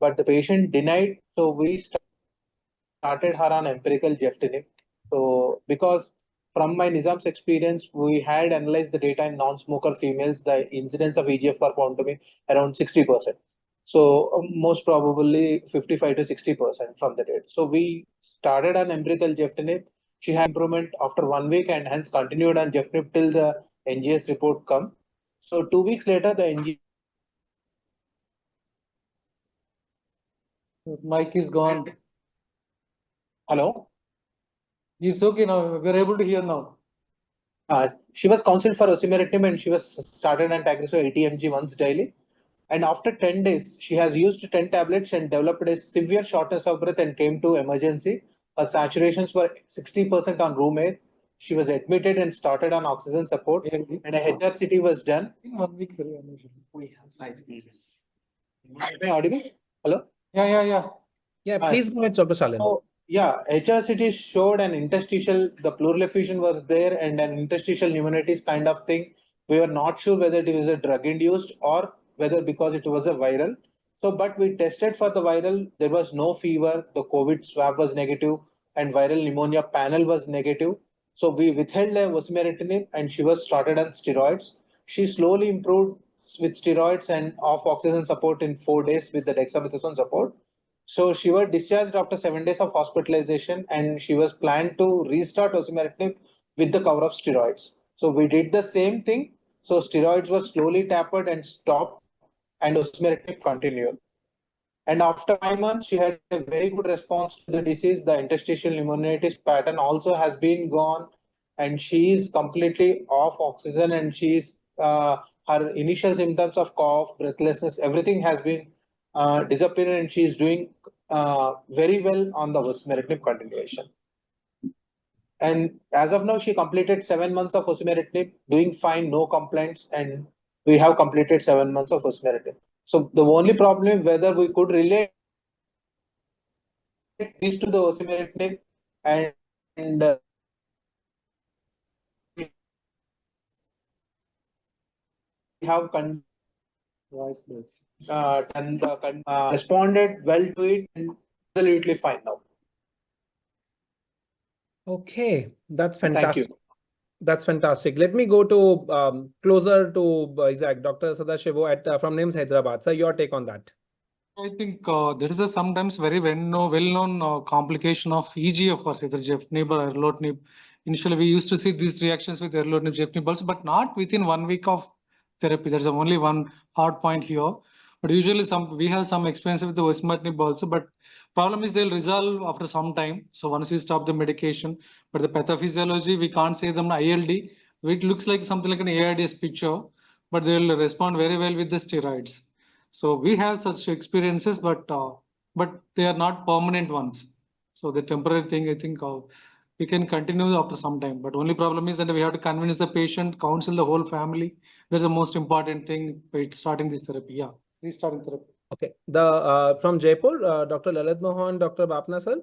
but the patient denied. So we started her on empirical geftinib. So because from my Nizam's experience, we had analyzed the data in non-smoker females, the incidence of EGFR found to be around 60%. So most probably 55 to 60% from the data. So we started on empirical geftinib. She had improvement after 1 week and hence continued on geftinib till the NGS report come. So 2 weeks later, the NGS mic is gone. Hello? It's okay now. We're able to hear now. She was counseled for osimertinib and she was started on Tagrisso 80 mg once daily. And after 10 days, she has used 10 tablets and developed a severe shortness of breath and came to emergency. Her saturations were 60% on room air. She was admitted and started on oxygen support, and a HRCT was done. In 1 week. Am I audible? Hello? Yeah. Yeah, please go ahead, Dr. Shalin. So, yeah, HRCT showed an interstitial, the pleural effusion was there and an interstitial pneumonitis kind of thing. We were not sure whether it was a drug induced or whether because it was a viral. So, but we tested for the viral, there was no fever, the COVID swab was negative and viral pneumonia panel was negative. So we withheld the osimertinib and she was started on steroids. She slowly improved with steroids and off oxygen support in 4 days with the dexamethasone support. So she was discharged after 7 days of hospitalization and she was planned to restart osimertinib with the cover of steroids. So we did the same thing. So steroids were slowly tapered and stopped and osimertinib continued. And after 5 months, she had a very good response to the disease. The interstitial pneumonitis pattern also has been gone, and she is completely off oxygen, and she's her initial symptoms of cough, breathlessness, everything has been disappearing, and she is doing very well on the osimertinib continuation. And as of now, she completed 7 months of osimertinib, doing fine, no complaints, and we have completed 7 months of osimertinib. So the only problem is whether we could relate this to the osimertinib and we have responded well to it and absolutely fine now. Okay, that's fantastic. Thank you. That's fantastic. Let me go to closer to Vizag, Dr. Sadashivo at from NIMS Hyderabad. Sir, your take on that. I think there is a sometimes very well-known complication of EGF for either Gefnib or erlotinib. Initially, we used to see these reactions with erlotinib, Gefnib also, but not within 1 week of therapy. There's only one hard point here. But usually we have some experience with the osimertinib also, but problem is they'll resolve after some time. So once you stop the medication, but the pathophysiology, we can't say them ILD. It looks like something like an AIDS picture, but they'll respond very well with the steroids. So we have such experiences, but they are not permanent ones. So the temporary thing, I think we can continue after some time. But only problem is that we have to convince the patient, counsel the whole family. That's the most important thing by starting this therapy. Yeah, restarting therapy. Okay. The from Jaipur, Dr. Lalit Mohan, Dr. Bapna sir.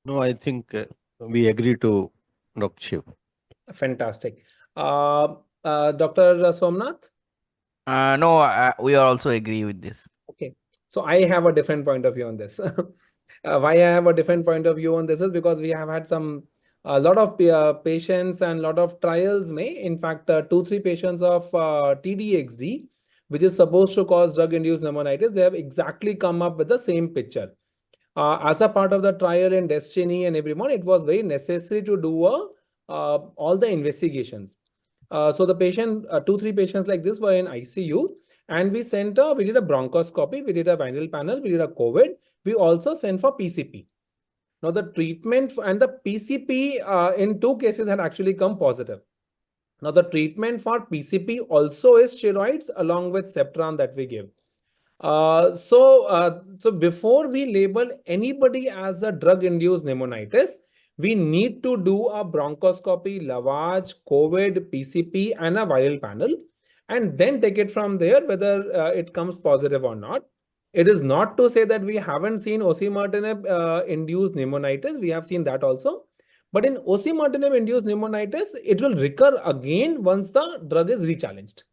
No, I think we agree to Dr. Shiv. Fantastic. Dr. Somnath. No, we are also agree with this. Okay, so I have a different point of view on this. Why I have a different point of view on this is because we have had a lot of patients and a lot of trials. In fact, 2-3 patients of TDXD, which is supposed to cause drug-induced pneumonitis, they have exactly come up with the same picture. As a part of the trial in Destiny and everyone, it was very necessary to do all the investigations. So the patient, 2-3 patients like this were in ICU, and we did a bronchoscopy, we did a viral panel, we did a COVID. We also sent for PCP. Now the treatment and the PCP in 2 cases had actually come positive. Now the treatment for PCP also is steroids along with Septran that we give. So before we label anybody as a drug-induced pneumonitis, we need to do a bronchoscopy, lavage, COVID, PCP, and a viral panel, and then take it from there whether it comes positive or not. It is not to say that we haven't seen osimertinib induced pneumonitis. We have seen that also. But in osimertinib induced pneumonitis, it will recur again once the drug is rechallenged.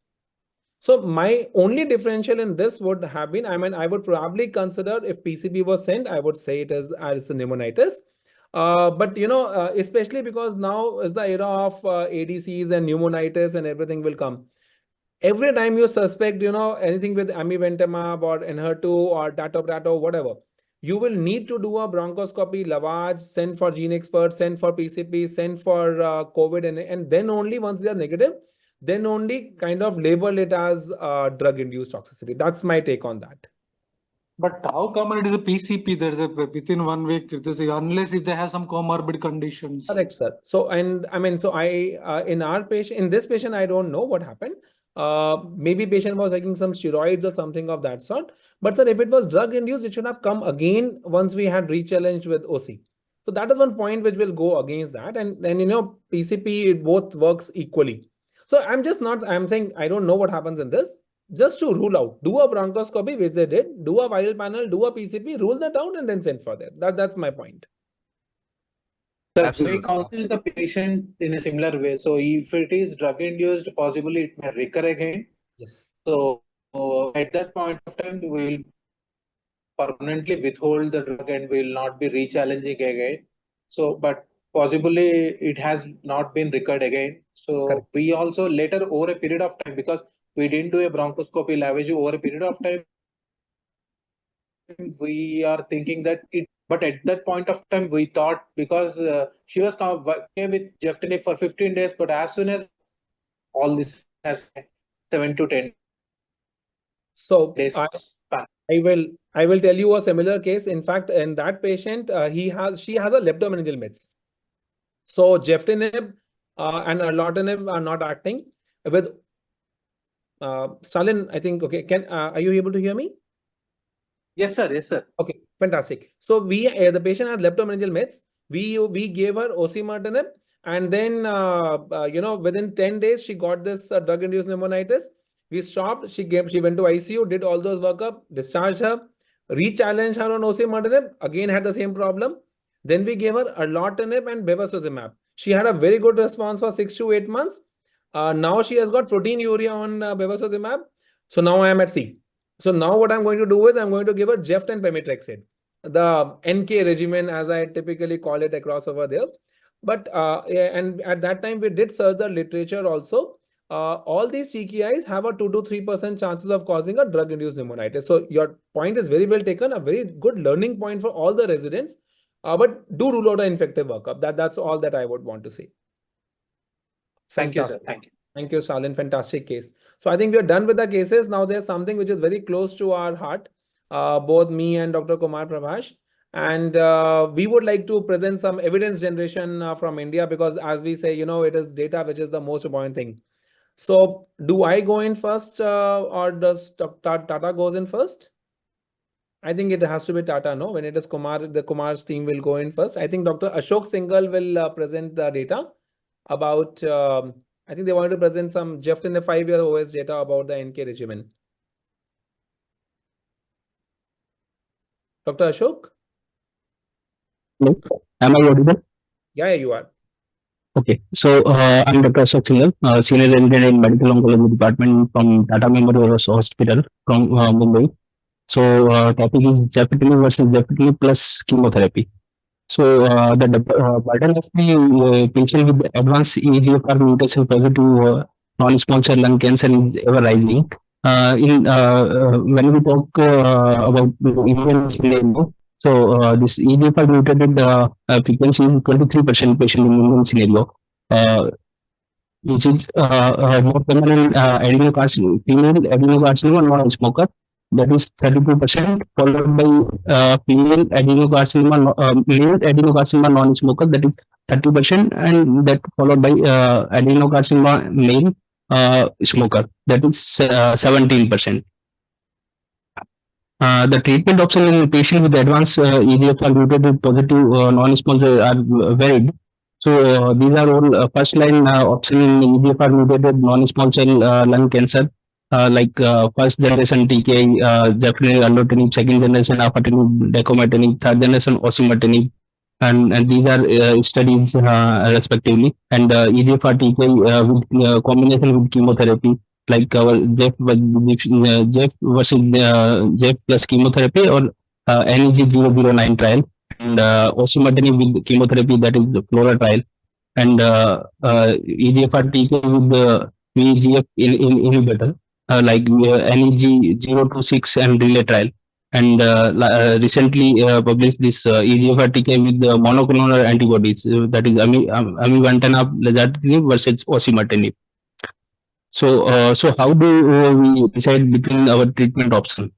So my only differential in this would have been, I would probably consider if PCP was sent, I would say it as a pneumonitis. But especially because now is the era of ADCs and pneumonitis and everything will come. Every time you suspect, anything with amivantamab or Enhertu or datobrato, whatever, you will need to do a bronchoscopy, lavage, send for gene expert, send for PCP, send for COVID, and then only once they are negative, then only kind of label it as drug-induced toxicity. That's my take on that. But how common it is a PCP? There's within 1 week, unless if they have some comorbid conditions. Correct, sir. So, and in this patient, I don't know what happened. Maybe patient was taking some steroids or something of that sort. But sir, if it was drug-induced, it should have come again once we had rechallenged with OC. So that is one point which will go against that. And PCP, it both works equally. So I'm saying I don't know what happens in this. Just to rule out, do a bronchoscopy, which they did, do a viral panel, do a PCP, rule that out, and then send for that. That's my point. We counsel the patient in a similar way. So if it is drug-induced, possibly it may recur again. Yes. So at that point of time, we will permanently withhold the drug and will not be rechallenging again. So, but possibly it has not been recurred again. So correct. We also later over a period of time, because we didn't do a bronchoscopy lavage over a period of time, we are thinking that but at that point of time, we thought because she was working with Geftinib for 15 days, but as soon as all this has 7 to 10 so days. I will tell you a similar case. In fact, in that patient, she has a leptomeningeal meds. So geftinib and erlotinib are not acting. With Stalin, I think, okay, are you able to hear me? Yes, sir. Yes, sir. Okay, fantastic. So the patient has leptomeningeal meds. We gave her osimertinib, and then within 10 days she got this drug-induced pneumonitis. We stopped. She went to ICU, did all those workup, discharged her, re-challenged her on osimertinib. Again had the same problem. Then we gave her erlotinib and bevacizumab. She had a very good response for 6 to 8 months. Now she has got proteinuria on bevacizumab. So now I am at C. So now what I'm going to do is I'm going to give her Jeft and pemetrexed, the NK regimen, as I typically call it across over there. But and at that time we did search the literature also. All these TKIs have a 2 to 3% chances of causing a drug-induced pneumonitis. So your point is very well taken, a very good learning point for all the residents. But do rule out an infective workup. That's all that I would want to say. Thank you, sir. Thank you. Thank you, Stalin. Fantastic case. So I think we are done with the cases. Now there's something which is very close to our heart, both me and Dr. Kumar Prabhash. And we would like to present some evidence generation from India, because as we say, it is data which is the most important thing. So do I go in first or does Tata goes in first? I think it has to be Tata, no? When it is Kumar, the Kumar's team will go in first. I think Dr. Ashok Singhal will present the data about, I think they wanted to present some Jeft in the 5-year OS data about the NK regimen. Dr. Ashok? Hello, am I audible? Yeah, you are. Okay, so I'm Dr. Ashok Singhal, Senior Resident in Medical Oncology Department from Tata Memorial Hospital from Mumbai. So topic is gefitinib versus gefitinib plus chemotherapy. So the burden of the patient with advanced EGFR mutation positive non-small cell lung cancer is ever rising. When we talk about the Indian scenario, so this EGFR mutated frequency is 23% patient in Indian scenario, which is more common in adenocarcinoma, female adenocarcinoma non-smoker. That is 32%, followed by female adenocarcinoma, male adenocarcinoma non-smoker, that is 30%, and that followed by adenocarcinoma male smoker, that is 17%. The treatment option in patient with advanced EGFR mutated positive non-small cell are varied. So these are all first line option in EGFR mutated non-small cell lung cancer. Like first generation TKI, gefitinib, erlotinib, second generation afatinib, decomatinib, third generation osimertinib, and these are studies respectively. And EGFR TKI with combination with chemotherapy, like our Jef versus Jef plus chemotherapy, or NEG009 trial, and osimertinib with chemotherapy, that is the Flora trial, and EGFR TKI with the VEGF inhibitor, like NEG026 and relay trial, and recently published this EGFR TKI with the monoclonal antibodies, that is amivantamab lazertinib versus osimertinib. So how do we decide between our treatment option?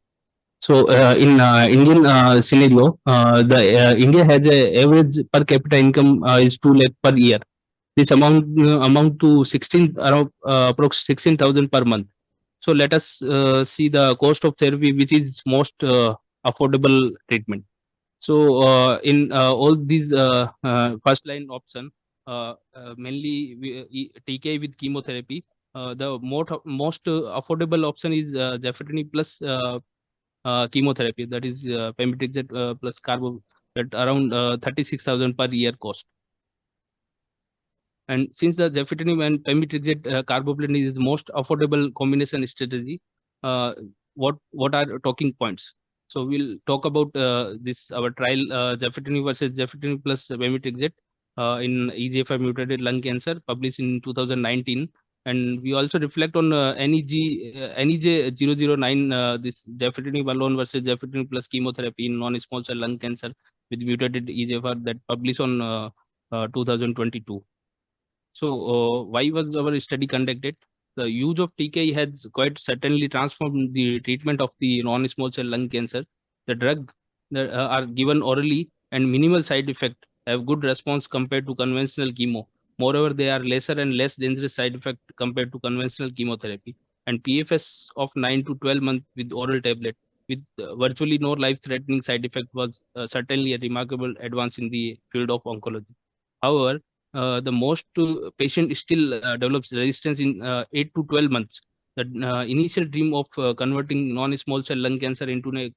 So in Indian scenario, India has a average per capita income is 2 lakh per year. This amount to 16 around approx 16,000 per month. So let us see the cost of therapy, which is most affordable treatment. So in all these first line option, mainly TKI with chemotherapy, the most affordable option is gefitinib plus chemotherapy, that is pemetrexed plus carbo, at around 36,000 per year cost. And since the gefitinib and pemetrexed carboplatin is the most affordable combination strategy, what are talking points? So we'll talk about this our trial gefitinib versus gefitinib plus pemetrexed in EGFR mutated lung cancer, published in 2019. And we also reflect on NEG009, this gefitinib alone versus gefitinib plus chemotherapy in non-small cell lung cancer with mutated EGFR, that published on 2022. So why was our study conducted? the use of TKI has quite certainly transformed the treatment of the non-small cell lung cancer. The drugs that are given orally and minimal side effect have good response compared to conventional chemo. Moreover, they are lesser and less dangerous side effect compared to conventional chemotherapy. And PFS of 9 to 12 months with oral tablet with virtually no life-threatening side effect was certainly a remarkable advance in the field of oncology. However, the most patient still develops resistance in 8 to 12 months. The initial dream of converting non-small cell lung cancer into a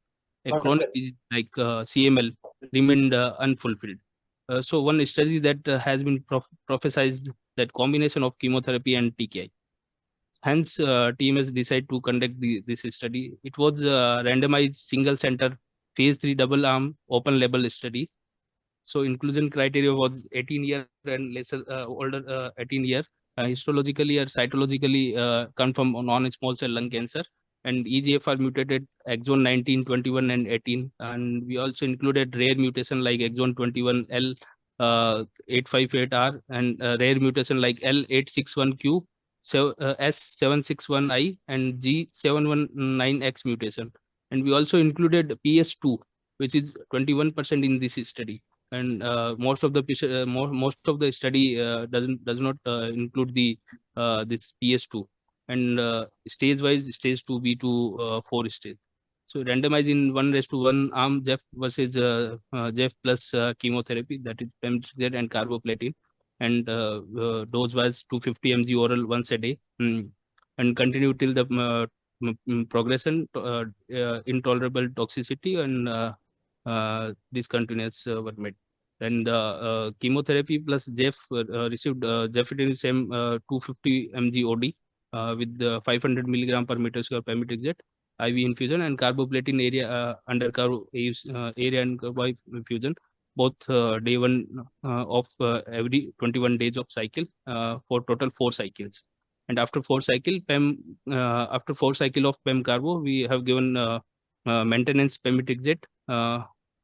chronic disease like CML remained unfulfilled. So one study that has been prophesized that combination of chemotherapy and TKI. Hence, TMS decided to conduct this study. It was a randomized single center phase 3 double arm open label study. So inclusion criteria was 18 year and lesser older 18 year, histologically or cytologically confirmed non-small cell lung cancer, and EGFR mutated exon 19, 21, and 18. And we also included rare mutation like exon 21L, 858R, and rare mutation like L861Q, S761I, and G719X mutation. And we also included PS2, which is 21% in this study. And most of the study does not include the this PS2, and stage wise stage 2B to 4 stage. So randomized in 1:1 arm JEF versus JEF plus chemotherapy, that is pembrolizumab and carboplatin, and dose was 250 mg oral once a day, and continue till the progression, intolerable toxicity, and discontinuous were made. And chemotherapy plus JEF received Jefferson same 250 mg OD with 500 milligram per meter square pemetrexed IV infusion, and carboplatin area under area and by infusion, both day 1 of every 21 days of cycle for total 4 cycles. And after 4 cycle after 4 cycle of PEM carbo, we have given maintenance pemetrexed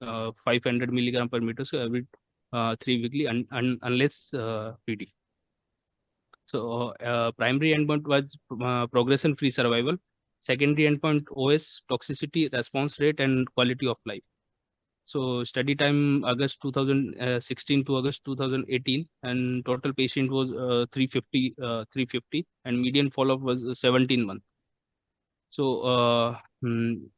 500 milligram per meter, so every 3 weekly, unless PD. So primary endpoint was progression-free survival. Secondary endpoint OS, toxicity, response rate, and quality of life. So study time August 2016 to August 2018, and total patient was 350, and median follow-up was 17 months. So in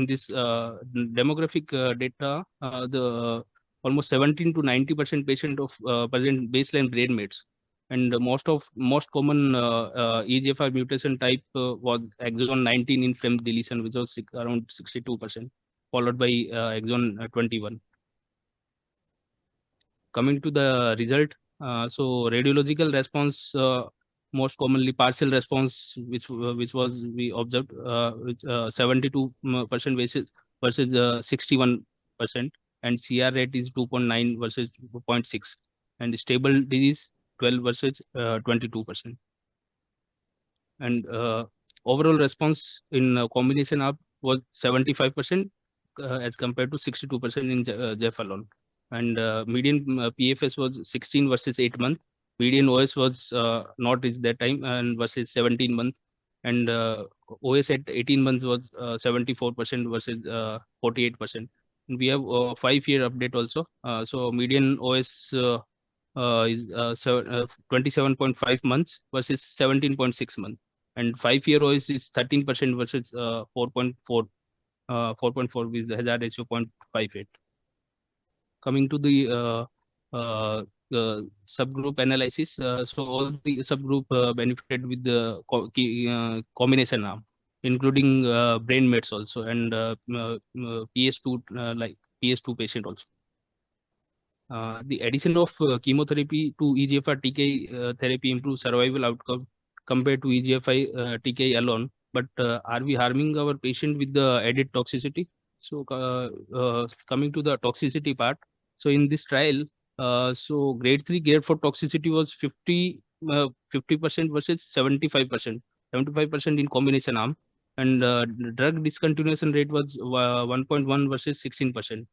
this demographic data, the almost 17 to 90% patient of present baseline brain mets, and most common EGFR mutation type was exon 19 in FEM deletion, which was around 62%, followed by exon 21. Coming to the result, so radiological response, most commonly partial response, which was we observed, with 72% versus 61%, and CR rate is 2.9 versus 0.6, and stable disease 12 versus 22%. And overall response in combination up was 75% as compared to 62% in JEF alone. And median PFS was 16 versus 8 months. Median OS was not reached that time, and versus 17 months. And OS at 18 months was 74% versus 48%. And we have 5-year update also. So median OS is 27.5 months versus 17.6 months. And 5-year OS is 13% versus 4.4 with the hazard ratio 0.58. Coming to the subgroup analysis, so all the subgroup benefited with the combination arm, including brain mets also, and PS2 like PS2 patient also. The addition of chemotherapy to EGFR TKI therapy improves survival outcome compared to EGFR TKI alone. But are we harming our patient with the added toxicity? So coming to the toxicity part, so in this trial, so grade 3, grade 4 toxicity was 50% versus 75%, 75% in combination arm, and drug discontinuation rate was 1.1 versus 16%.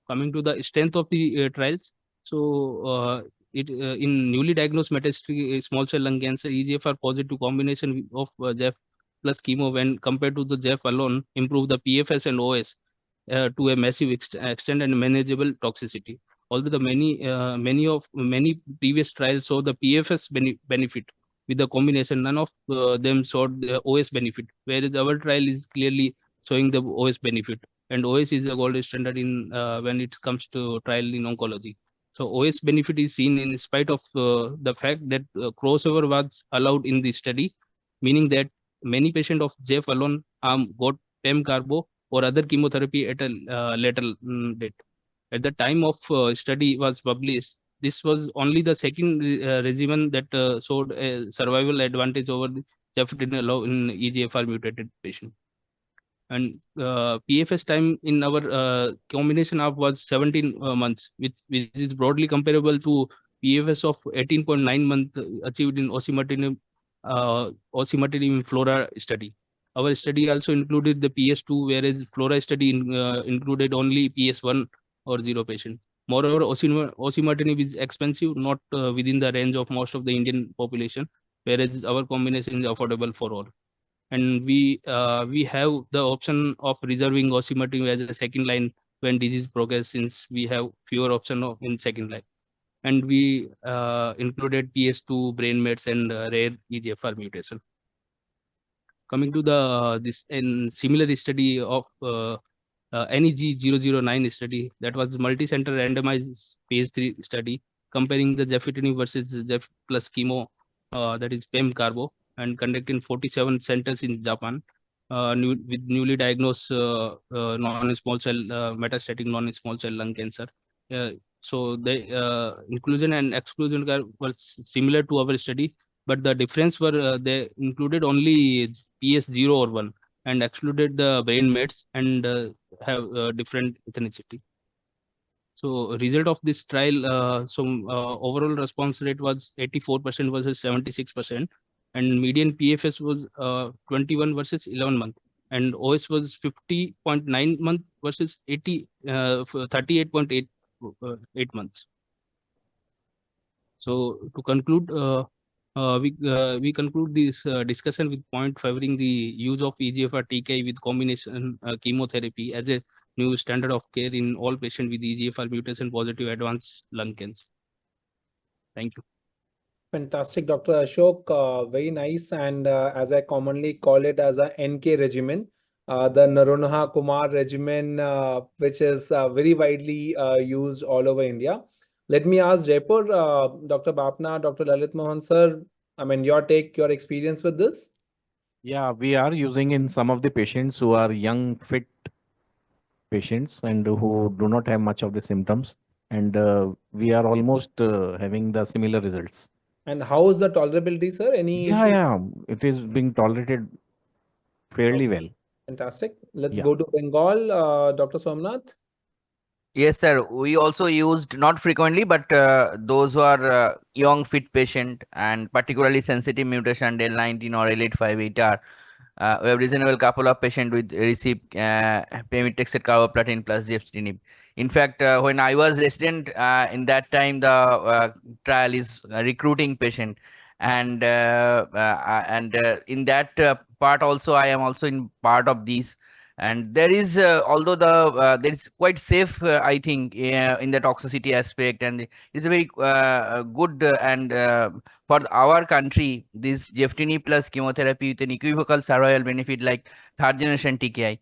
Coming to the strength of the trials, so in newly diagnosed metastatic small cell lung cancer, EGFR positive combination of JEF plus chemo when compared to the JEF alone improve the PFS and OS to a massive extent and manageable toxicity. Although the many previous trials saw the PFS benefit with the combination, none of them showed the OS benefit, whereas our trial is clearly showing the OS benefit, and OS is the gold standard in when it comes to trial in oncology. So OS benefit is seen in spite of the fact that crossover was allowed in the study, meaning that many patients of JEF alone got PEM carbo or other chemotherapy at a later date. At the time of study was published, this was only the second regimen that showed a survival advantage over the Chaffetinol in EGFR mutated patient. And PFS time in our combination arm was 17 months, which is broadly comparable to PFS of 18.9 months achieved in osimertinib FLORA study. Our study also included the PS2, whereas FLORA study included only PS1 or 0 patient. Moreover, osimertinib is expensive, not within the range of most of the Indian population, whereas our combination is affordable for all. And we have the option of reserving osimertinib as a second line when disease progresses, since we have fewer options in second line. And we included PS2, brain mets, and rare EGFR mutation. Coming to the this in similar study of NEG009 study, that was multi-center randomized phase 3 study comparing the Gefitinib versus Jef plus chemo, that is PEM carbo, and conducted in 47 centers in Japan with newly diagnosed non-small cell metastatic non-small cell lung cancer. So the inclusion and exclusion was similar to our study, but the difference were they included only PS0 or 1 and excluded the brain mets and have different ethnicity. So result of this trial, overall response rate was 84% versus 76%, and median PFS was 21 versus 11 months, and OS was 50.9 months versus 38.8 months. So to conclude, we conclude this discussion with point favoring the use of EGFR TKI with combination chemotherapy as a new standard of care in all patients with EGFR mutation positive advanced lung cancer. Thank you. Fantastic, Dr. Ashok. Very nice. And as I commonly call it as a NK regimen, the Naronaha Kumar regimen, which is very widely used all over India. Let me ask Jaipur, Dr. Bapna, Dr. Lalit Mohan sir, I mean, your experience with this? Yeah, we are using in some of the patients who are young, fit patients and who do not have much of the symptoms. And we are almost having the similar results. And how is the tolerability, sir? Any issue? Yeah, it is being tolerated fairly well. Fantastic. Let's go to Bengal, Dr. Somnath. Yes, sir. We also used not frequently, but those who are young, fit patient and particularly sensitive mutation L19 or L858R. We have reasonable couple of patients with received pemetrexed carboplatin plus Gefitinib. In fact, when I was resident, in that time the trial is recruiting patient, and in that part also I am also in part of these. And there is, although there is quite safe, I think, in the toxicity aspect, and it's a very good and for our country, this Gefitinib plus chemotherapy with an equivocal survival benefit like third generation TKI.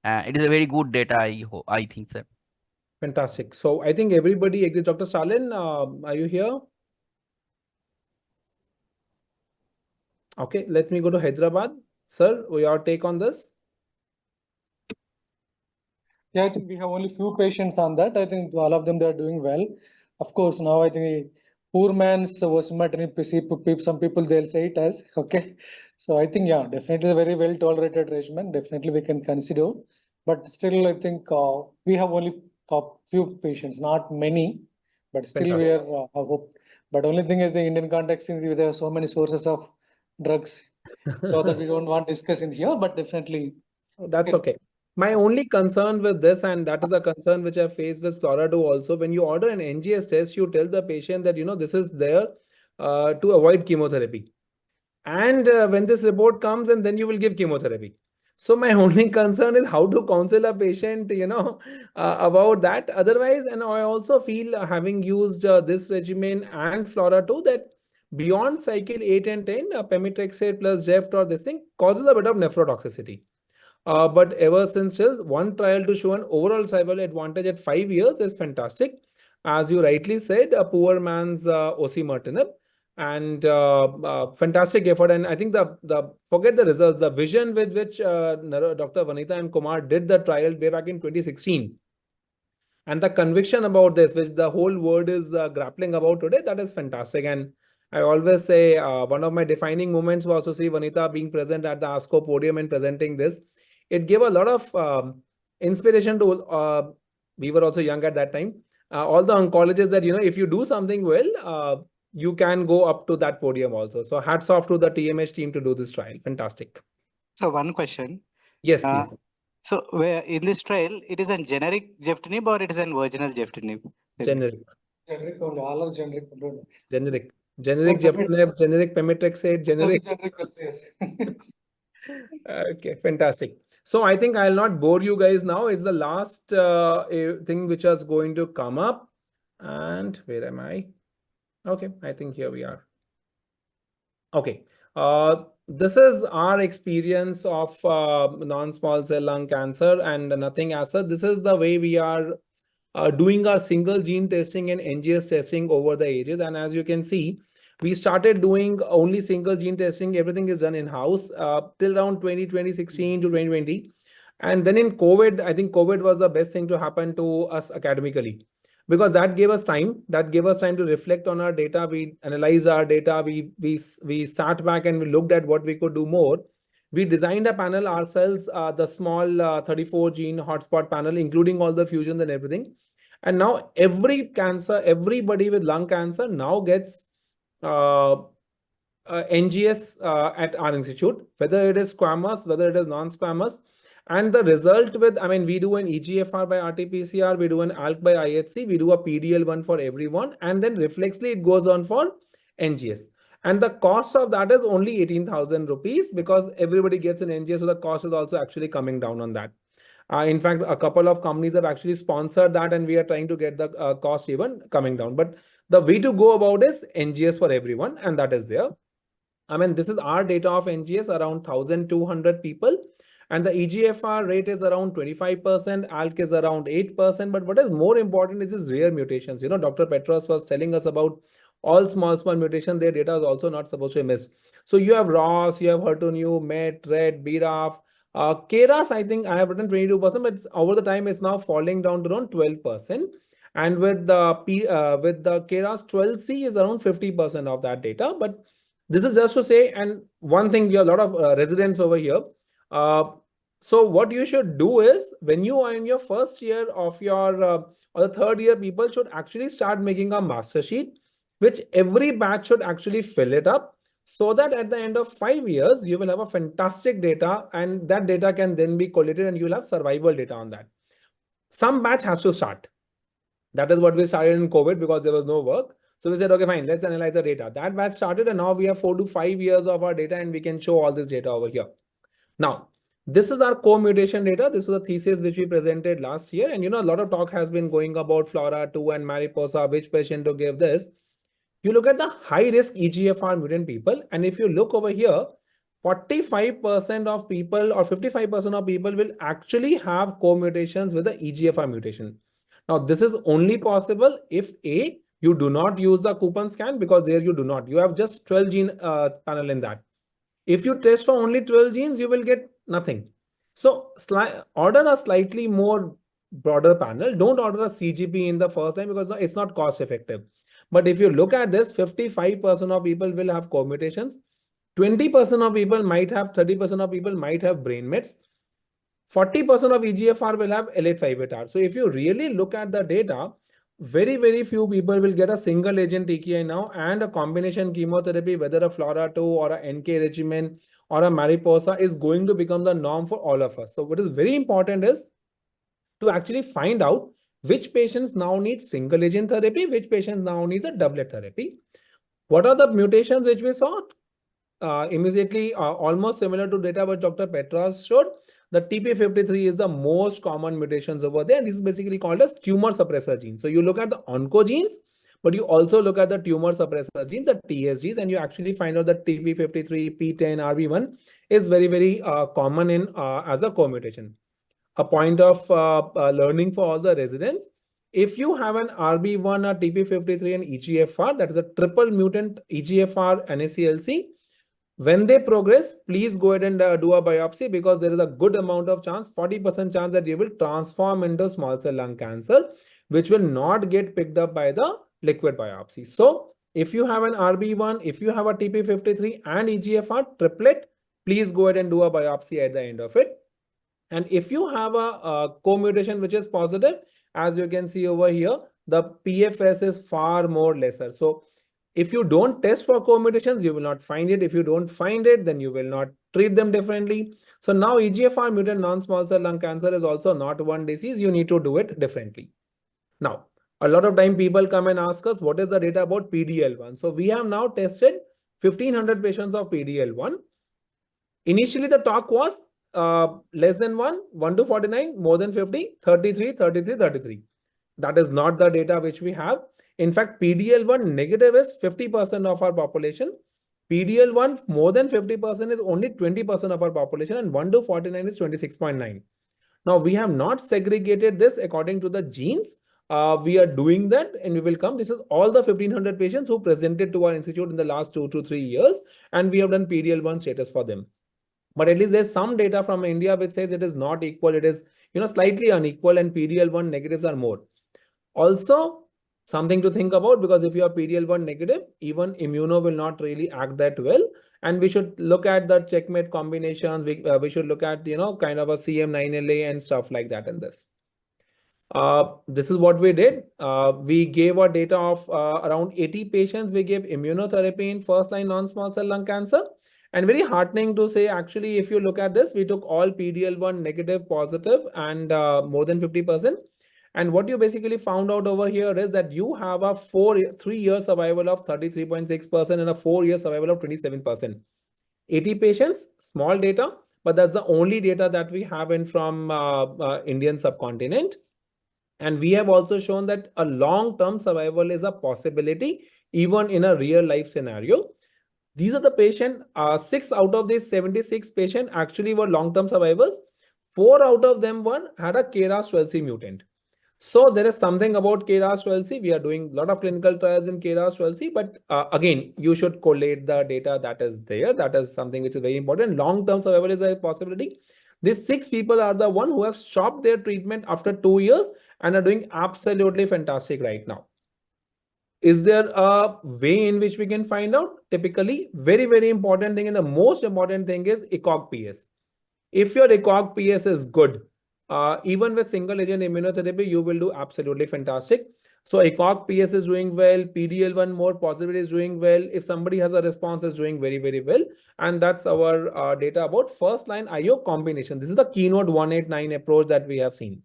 It is a very good data, I think, sir. Fantastic. So I think everybody agrees. Dr. Stalin, are you here? Okay, let me go to Hyderabad. Sir, your take on this? Yeah, I think we have only few patients on that. I think all of them, they are doing well. Of course, now I think poor man's osimertinib, some people they'll say it as, okay. So I think, yeah, definitely a very well tolerated regimen. Definitely we can consider, but still I think we have only few patients, not many, but still we are hope. But only thing is the Indian context is there are so many sources of drugs, so that we don't want to discuss in here, but definitely. That's okay. My only concern with this, and that is a concern which I faced with FLORA-2 also, when you order an NGS test, you tell the patient that, this is there to avoid chemotherapy. And when this report comes, and then you will give chemotherapy. So my only concern is how to counsel a patient, about that. Otherwise, and I also feel having used this regimen and FLORA-2 that beyond cycle 8 and 10, pemetrexed plus Jeft or this thing causes a bit of nephrotoxicity. But ever since still, one trial to show an overall survival advantage at 5 years is fantastic. As you rightly said, a poor man's osimertinib, and fantastic effort. And I think the forget the results, the vision with which Dr. Vanita and Kumar did the trial way back in 2016. And the conviction about this, which the whole world is grappling about today, that is fantastic. And I always say one of my defining moments was to see Vanita being present at the ASCO podium and presenting this. It gave a lot of inspiration to, we were also young at that time, all the oncologists that, if you do something well, you can go up to that podium also. So hats off to the TMH team to do this trial. Fantastic. So one question. Yes, please. So where in this trial, it is a generic Jeftinib or it is a virginal Jeftinib? Generic. Generic only, all are generic. Generic. Generic Jeftinib, generic pemetrexed, generic. Yes. Okay, fantastic. So I think I'll not bore you guys now. It's the last thing which is going to come up. And where am I? Okay, I think here we are. Okay. This is our experience of non-small cell lung cancer and nothing as such. This is the way we are doing our single gene testing and NGS testing over the ages. And as you can see, we started doing only single gene testing. Everything is done in-house till around 2016 to 2020. And then in COVID, I think COVID was the best thing to happen to us academically, because that gave us time. That gave us time to reflect on our data. We analyzed our data. We sat back and we looked at what we could do more. We designed a panel ourselves, the small 34 gene hotspot panel, including all the fusions and everything. And now every cancer, everybody with lung cancer now gets NGS at our institute, whether it is squamous, whether it is non-squamous. And the result with, I mean, we do an EGFR by RT-PCR, we do an ALK by IHC, we do a PDL1 for everyone, and then reflexly it goes on for NGS. And the cost of that is only 18,000 rupees because everybody gets an NGS, so the cost is also actually coming down on that. In fact, a couple of companies have actually sponsored that, and we are trying to get the cost even coming down. But the way to go about is NGS for everyone, and that is there. I mean, this is our data of NGS, around 1,200 people. And the EGFR rate is around 25%, ALK is around 8%. But what is more important is rare mutations. Dr. Petros was telling us about all small mutations. Their data is also not supposed to be missed. So you have ROS, you have HER2/neu, MET, RET, BRAF. KRAS, I think I have written 22%, but over the time it's now falling down to around 12%. And with the KRAS 12C is around 50% of that data. But this is just to say, and one thing, we have a lot of residents over here. So what you should do is, when you are in your first year of your or the third year, people should actually start making a master sheet, which every batch should actually fill it up, so that at the end of 5 years, you will have a fantastic data, and that data can then be collated and you'll have survival data on that. Some batch has to start. That is what we started in COVID because there was no work. So we said, okay, fine, let's analyze the data. That batch started, and now we have 4 to 5 years of our data, and we can show all this data over here. Now, this is our co-mutation data. This was a thesis which we presented last year. And a lot of talk has been going about FLORA-2 and Mariposa, which patient to give this. You look at the high-risk EGFR mutant people, and if you look over here, 45% of people or 55% of people will actually have co-mutations with the EGFR mutation. Now, this is only possible if A, you do not use the coupon scan, because there you do not. You have just 12 gene panel in that. If you test for only 12 genes, you will get nothing. So order a slightly more broader panel. Don't order a CGP in the first time because it's not cost effective. But if you look at this, 55% of people will have co-mutations. 20% of people might have, 30% of people might have brain mets. 40% of EGFR will have L858R. So if you really look at the data, very few people will get a single agent TKI now, and a combination chemotherapy, whether a FLAURA2 or a NK regimen or a Mariposa, is going to become the norm for all of us. So what is very important is to actually find out which patients now need single agent therapy, which patients now need a doublet therapy. What are the mutations which we saw? Immediately almost similar to data which Dr. Petros showed. The TP53 is the most common mutations over there, and this is basically called as tumor suppressor gene. So you look at the oncogenes, but you also look at the tumor suppressor genes, the TSGs, and you actually find out that TP53, P10, RB1 is very common in as a co-mutation. A point of learning for all the residents: if you have an RB1 or TP53 and EGFR, that is a triple mutant EGFR NSCLC, when they progress, please go ahead and do a biopsy, because there is a good amount of chance, 40% chance, that you will transform into small cell lung cancer, which will not get picked up by the liquid biopsy. So if you have an RB1, if you have a TP53 and EGFR triplet, please go ahead and do a biopsy at the end of it. And if you have a co-mutation which is positive, as you can see over here, the PFS is far more lesser. So if you don't test for co-mutations, you will not find it. If you don't find it, then you will not treat them differently. So now EGFR mutant non-small cell lung cancer is also not one disease. You need to do it differently. Now, a lot of time people come and ask us, what is the data about PDL1? So we have now tested 1500 patients of PDL1. Initially, the talk was less than 1 to 49, more than 50, 33, 33, 33. That is not the data which we have. In fact, PDL1 negative is 50% of our population. PDL1 more than 50% is only 20% of our population, and 1 to 49 is 26.9. Now, we have not segregated this according to the genes. We are doing that, and we will come. This is all the 1500 patients who presented to our institute in the last 2 to 3 years, and we have done PDL1 status for them. But at least there's some data from India which says it is not equal. It is, slightly unequal, and PDL1 negatives are more. Also, something to think about, because if you are PDL1 negative, even immuno will not really act that well. And we should look at the checkmate combinations. We should look at, kind of a CM9LA and stuff like that in this. This is what we did. We gave our data of around 80 patients. We gave immunotherapy in first-line non-small cell lung cancer. And very heartening to say, actually, if you look at this, we took all PDL1 negative, positive, and more than 50%. And what you basically found out over here is that you have a 3-year survival of 33.6% and a 4-year survival of 27%. 80 patients, small data, but that's the only data that we have in from Indian subcontinent. And we have also shown that a long-term survival is a possibility, even in a real life scenario. These are the patients, 6 out of these 76 patients actually were long-term survivors. 4 out of them had a KRAS 12C mutant. So there is something about KRAS 12C. We are doing a lot of clinical trials in KRAS 12C, but again, you should collate the data that is there. That is something which is very important. Long-term survival is a possibility. These 6 people are the one who have stopped their treatment after 2 years and are doing absolutely fantastic right now. Is there a way in which we can find out? Typically, very important thing, and the most important thing is ECOG PS. If your ECOG PS is good, even with single agent immunotherapy, you will do absolutely fantastic. So ECOG PS is doing well, PDL1 more positive is doing well. If somebody has a response, is doing very well. And that's our data about first line IO combination. This is the Keynote 189 approach that we have seen.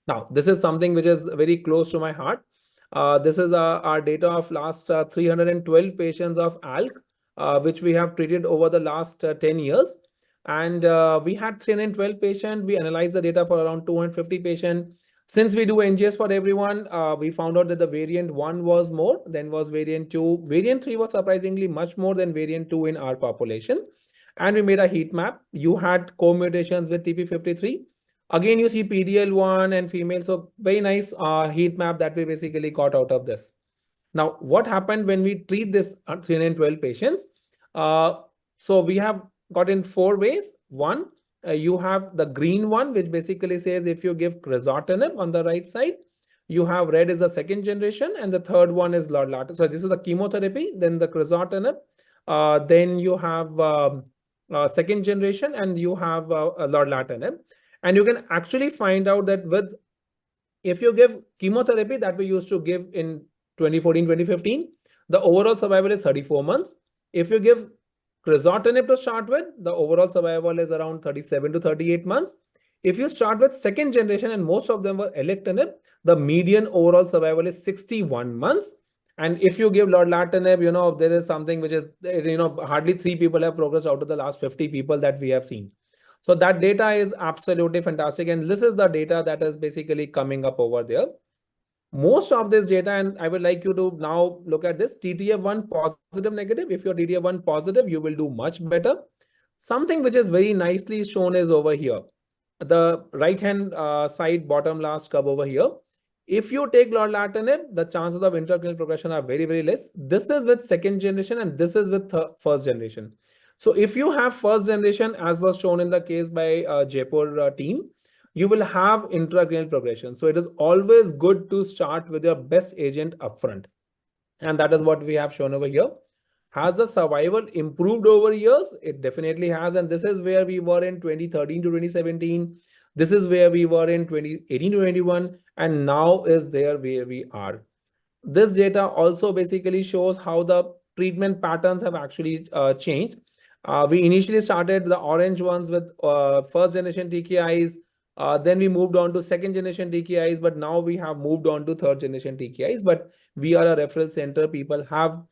Now, this is something which is very close to my heart. This is our data of last 312 patients of ALK, which we have treated over the last 10 years. And we had 312 patients. We analyzed the data for around 250 patients. Since we do NGS for everyone, we found out that the variant 1 was more than was variant 2. Variant 3 was surprisingly much more than variant 2 in our population. And we made a heat map. You had co-mutations with TP53. Again, you see PDL1 and female. So very nice heat map that we basically got out of this. Now, what happened when we treat this 312 patients? So we have got in 4 ways. One, you have the green one, which basically says if you give crizotinib on the right side, you have red is the second generation, and the third one is lorlatinib. So this is the chemotherapy, then the crizotinib, then you have second generation, and you have lorlatinib. And you can actually find out that with If you give chemotherapy that we used to give in 2014, 2015, the overall survival is 34 months. If you give crizotinib to start with, the overall survival is around 37 to 38 months. If you start with second generation, and most of them were alectinib, the median overall survival is 61 months. And if you give lorlatinib, there is something which is, hardly 3 people have progressed out of the last 50 people that we have seen. So that data is absolutely fantastic. And this is the data that is basically coming up over there. Most of this data, and I would like you to now look at this TTF1 positive negative. If you're TTF1 positive, you will do much better. Something which is very nicely shown is over here. The right-hand side bottom last curve over here. If you take lorlatinib, the chances of intracranial progression are very, very less. This is with second generation and this is with first generation. So if you have first generation, as was shown in the case by Jaipur team, you will have intracranial progression. So it is always good to start with your best agent upfront. And that is what we have shown over here. Has the survival improved over years? It definitely has. And this is where we were in 2013 to 2017. This is where we were in 2018 to 21. And now is there where we are. This data also basically shows how the treatment patterns have actually changed. We initially started the orange ones with first generation TKIs. Then we moved on to second generation TKIs, but now we have moved on to third generation TKIs. But we are a referral center. People have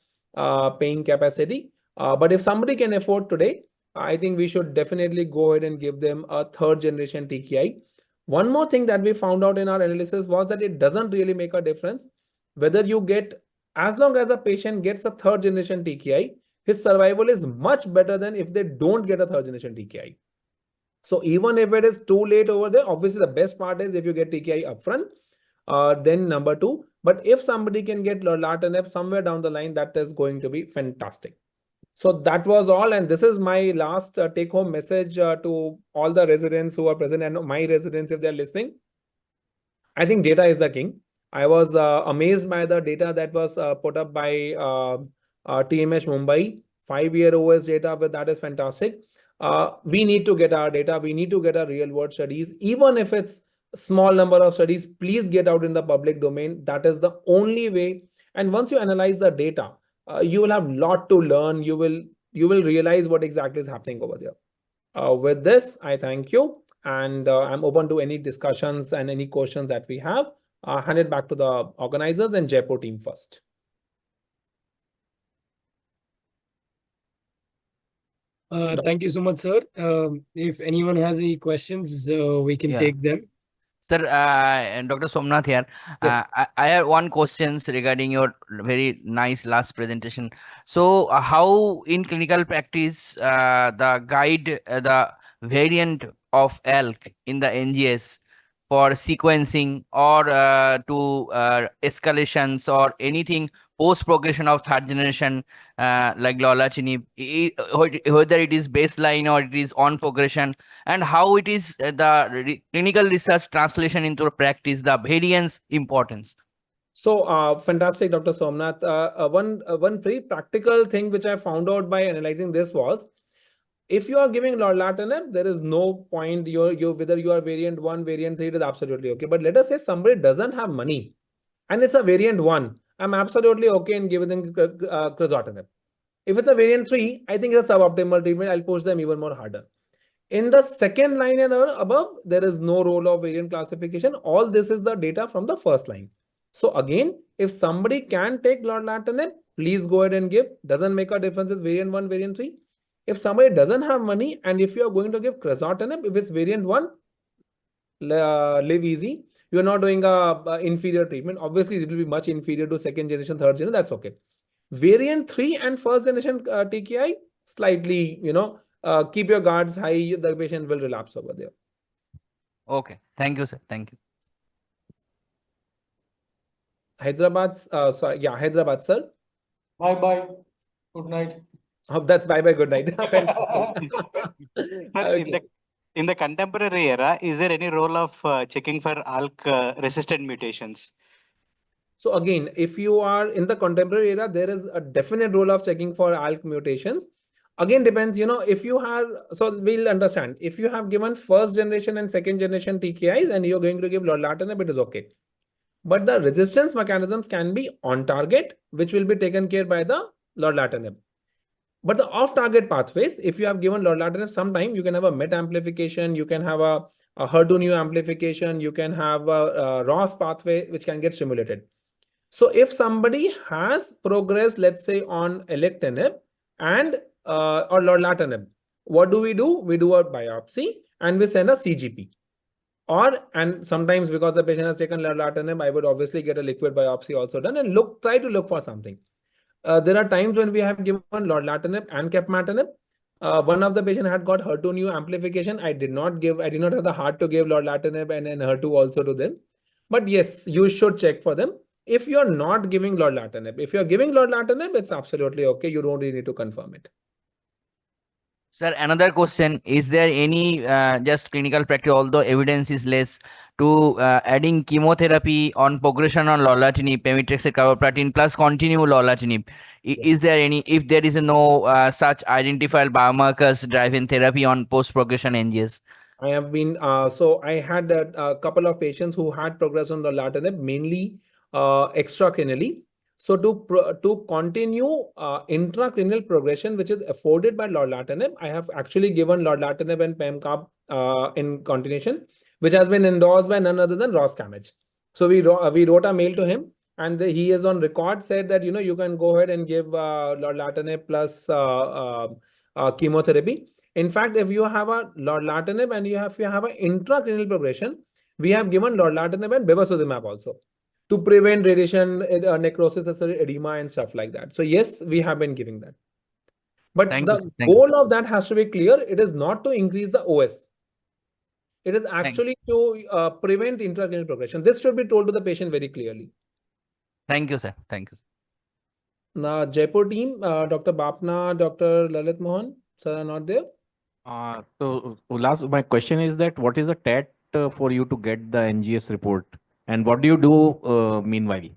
paying capacity. But if somebody can afford today, I think we should definitely go ahead and give them a third generation TKI. One more thing that we found out in our analysis was that it doesn't really make a difference whether you get, as long as a patient gets a third generation TKI, his survival is much better than if they don't get a third generation TKI. So even if it is too late over there, obviously the best part is if you get TKI upfront, then number 2. But if somebody can get lorlatinib somewhere down the line, that is going to be fantastic. So that was all. And this is my last take home message to all the residents who are present and my residents, if they're listening. I think data is the king. I was amazed by the data that was put up by TMH Mumbai. 5-year OS data, but that is fantastic. We need to get our data. We need to get our real world studies. Even if it's a small number of studies, please get out in the public domain. That is the only way. And once you analyze the data, you will have a lot to learn. You will realize what exactly is happening over there. With this, I thank you. And I'm open to any discussions and any questions that we have. Hand it back to the organizers and Jaipur team first. Thank you so much, sir. If anyone has any questions, we can take them. Sir, Dr. Somnath here. Yes. I have one question regarding your very nice last presentation. So how in clinical practice, the guide, the variant of ALK in the NGS for sequencing or to escalations or anything post progression of third generation like lorlatinib, whether it is baseline or it is on progression, and how it is the clinical research translation into practice, the variance importance. So fantastic, Dr. Somnath. One very practical thing which I found out by analyzing this was, if you are giving lorlatinib, there is no point whether you are variant 1, variant 3, it is absolutely okay. But let us say somebody doesn't have money and it's a variant 1. I'm absolutely okay in giving them crizotinib. If it's a variant 3, I think it's a suboptimal treatment. I'll push them even more harder. In the second line and above, there is no role of variant classification. All this is the data from the first line. So again, if somebody can take lorlatinib, please go ahead and give. Doesn't make a difference is variant 1, variant 3. If somebody doesn't have money and if you are going to give crizotinib, if it's variant 1, live easy. You're not doing a inferior treatment. Obviously, it will be much inferior to second generation, third generation. That's okay. Variant 3 and first generation TKI, slightly, keep your guards high. The patient will relapse over there. Okay. Thank you, sir. Thank you. Hyderabad, Hyderabad, sir. Bye-bye. Good night. Oh, that's bye-bye, good night. Sir, in the contemporary era, is there any role of checking for ALK resistant mutations? So again, if you are in the contemporary era, there is a definite role of checking for ALK mutations. Again, depends, if you have, so we'll understand. If you have given first generation and second generation TKIs and you're going to give lorlatinib, it is okay. But the resistance mechanisms can be on target, which will be taken care by the lorlatinib. But the off-target pathways, if you have given lorlatinib, sometime you can have a MET amplification, you can have a HER2 new amplification, you can have a ROS pathway, which can get stimulated. So if somebody has progressed, let's say on alectinib and or lorlatinib, what do? We do a biopsy and we send a CGP. And sometimes because the patient has taken lorlatinib, I would obviously get a liquid biopsy also done and try to look for something. There are times when we have given lorlatinib and capmatinib. One of the patient had got HER2 new amplification. I did not have the heart to give lorlatinib and then HER2 also to them. But yes, you should check for them. If you're not giving lorlatinib, if you're giving lorlatinib, it's absolutely okay. You don't really need to confirm it. Sir, another question, is there any just clinical practice, although evidence is less, to adding chemotherapy on progression on lorlatinib, pemetrexed, carboplatin plus continue lorlatinib? Is there any, if there is no such identified biomarkers driven therapy on post-progression NGS? I have been, so I had a couple of patients who had progressed on lorlatinib, mainly extracranially. So to continue intracranial progression, which is afforded by lorlatinib, I have actually given lorlatinib and PEMCARB in continuation, which has been endorsed by none other than Ross Camage. So we wrote a mail to him, and he is on record said that you can go ahead and give lorlatinib plus chemotherapy. In fact, if you have a lorlatinib and if you have an intracranial progression, we have given lorlatinib and bevacizumab also, to prevent radiation necrosis, edema, and stuff like that. So yes, we have been giving that. But the goal of that has to be clear. It is not to increase the OS. It is actually to prevent intracranial progression. This should be told to the patient very clearly. Thank you, sir. Thank you. Now, Jaipur team, Dr. Bapna, Dr. Lalit Mohan, sir, are not there. So Ullas, my question is that what is the TAT for you to get the NGS report? And what do you do meanwhile?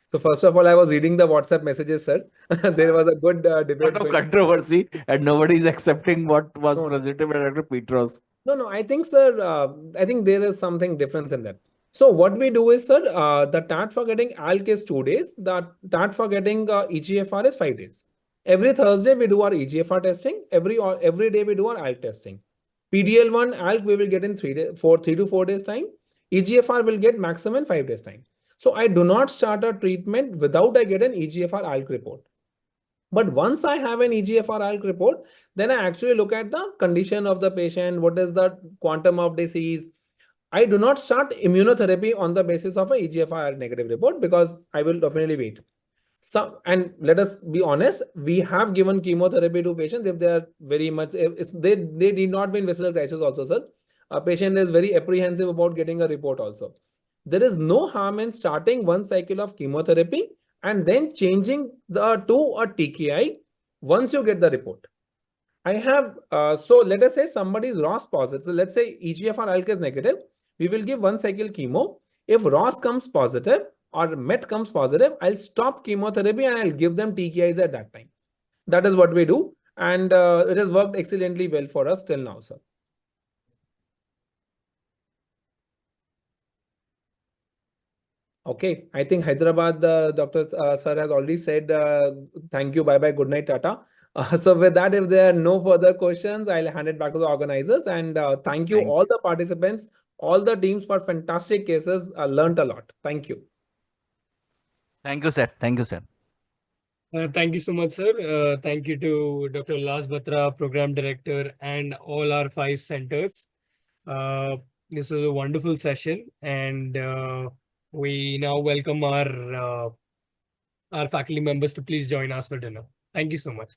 So first of all, I was reading the WhatsApp messages, sir. There was a good debate. Lot of controversy, and nobody is accepting what was presented by Dr. Petros. No, I think, sir, I think there is something difference in that. So what we do is, sir, the TAT for getting ALK is 2 days. The TAT for getting EGFR is 5 days. Every Thursday, we do our EGFR testing. Every day, we do our ALK testing. PDL1 ALK, we will get in 3 to 4 days time. EGFR will get maximum 5 days time. So I do not start a treatment without I get an EGFR ALK report. But once I have an EGFR ALK report, then I actually look at the condition of the patient. What is the quantum of disease? I do not start immunotherapy on the basis of a EGFR ALK negative report, because I will definitely wait. And let us be honest, we have given chemotherapy to patients if they are very much, they need not be in visceral crisis also, sir. A patient is very apprehensive about getting a report also. There is no harm in starting one cycle of chemotherapy and then changing to a TKI once you get the report. I have, so let us say somebody is ROS positive. So let's say EGFR ALK is negative. We will give one cycle chemo. If ROS comes positive or MET comes positive, I'll stop chemotherapy and I'll give them TKIs at that time. That is what we do. And it has worked excellently well for us till now, sir. Okay, I think Hyderabad, Dr. Sir has already said thank you, bye-bye, good night, Tata. So with that, if there are no further questions, I'll hand it back to the organizers. And thank you all the participants, all the teams for fantastic cases. Learned a lot. Thank you. Thank you, sir. Thank you, sir. Thank you so much, sir. Thank you to Dr. Ullas Batra, Program Director, and all our 5 centers. This was a wonderful session, and we now welcome our faculty members to please join us for dinner. Thank you so much.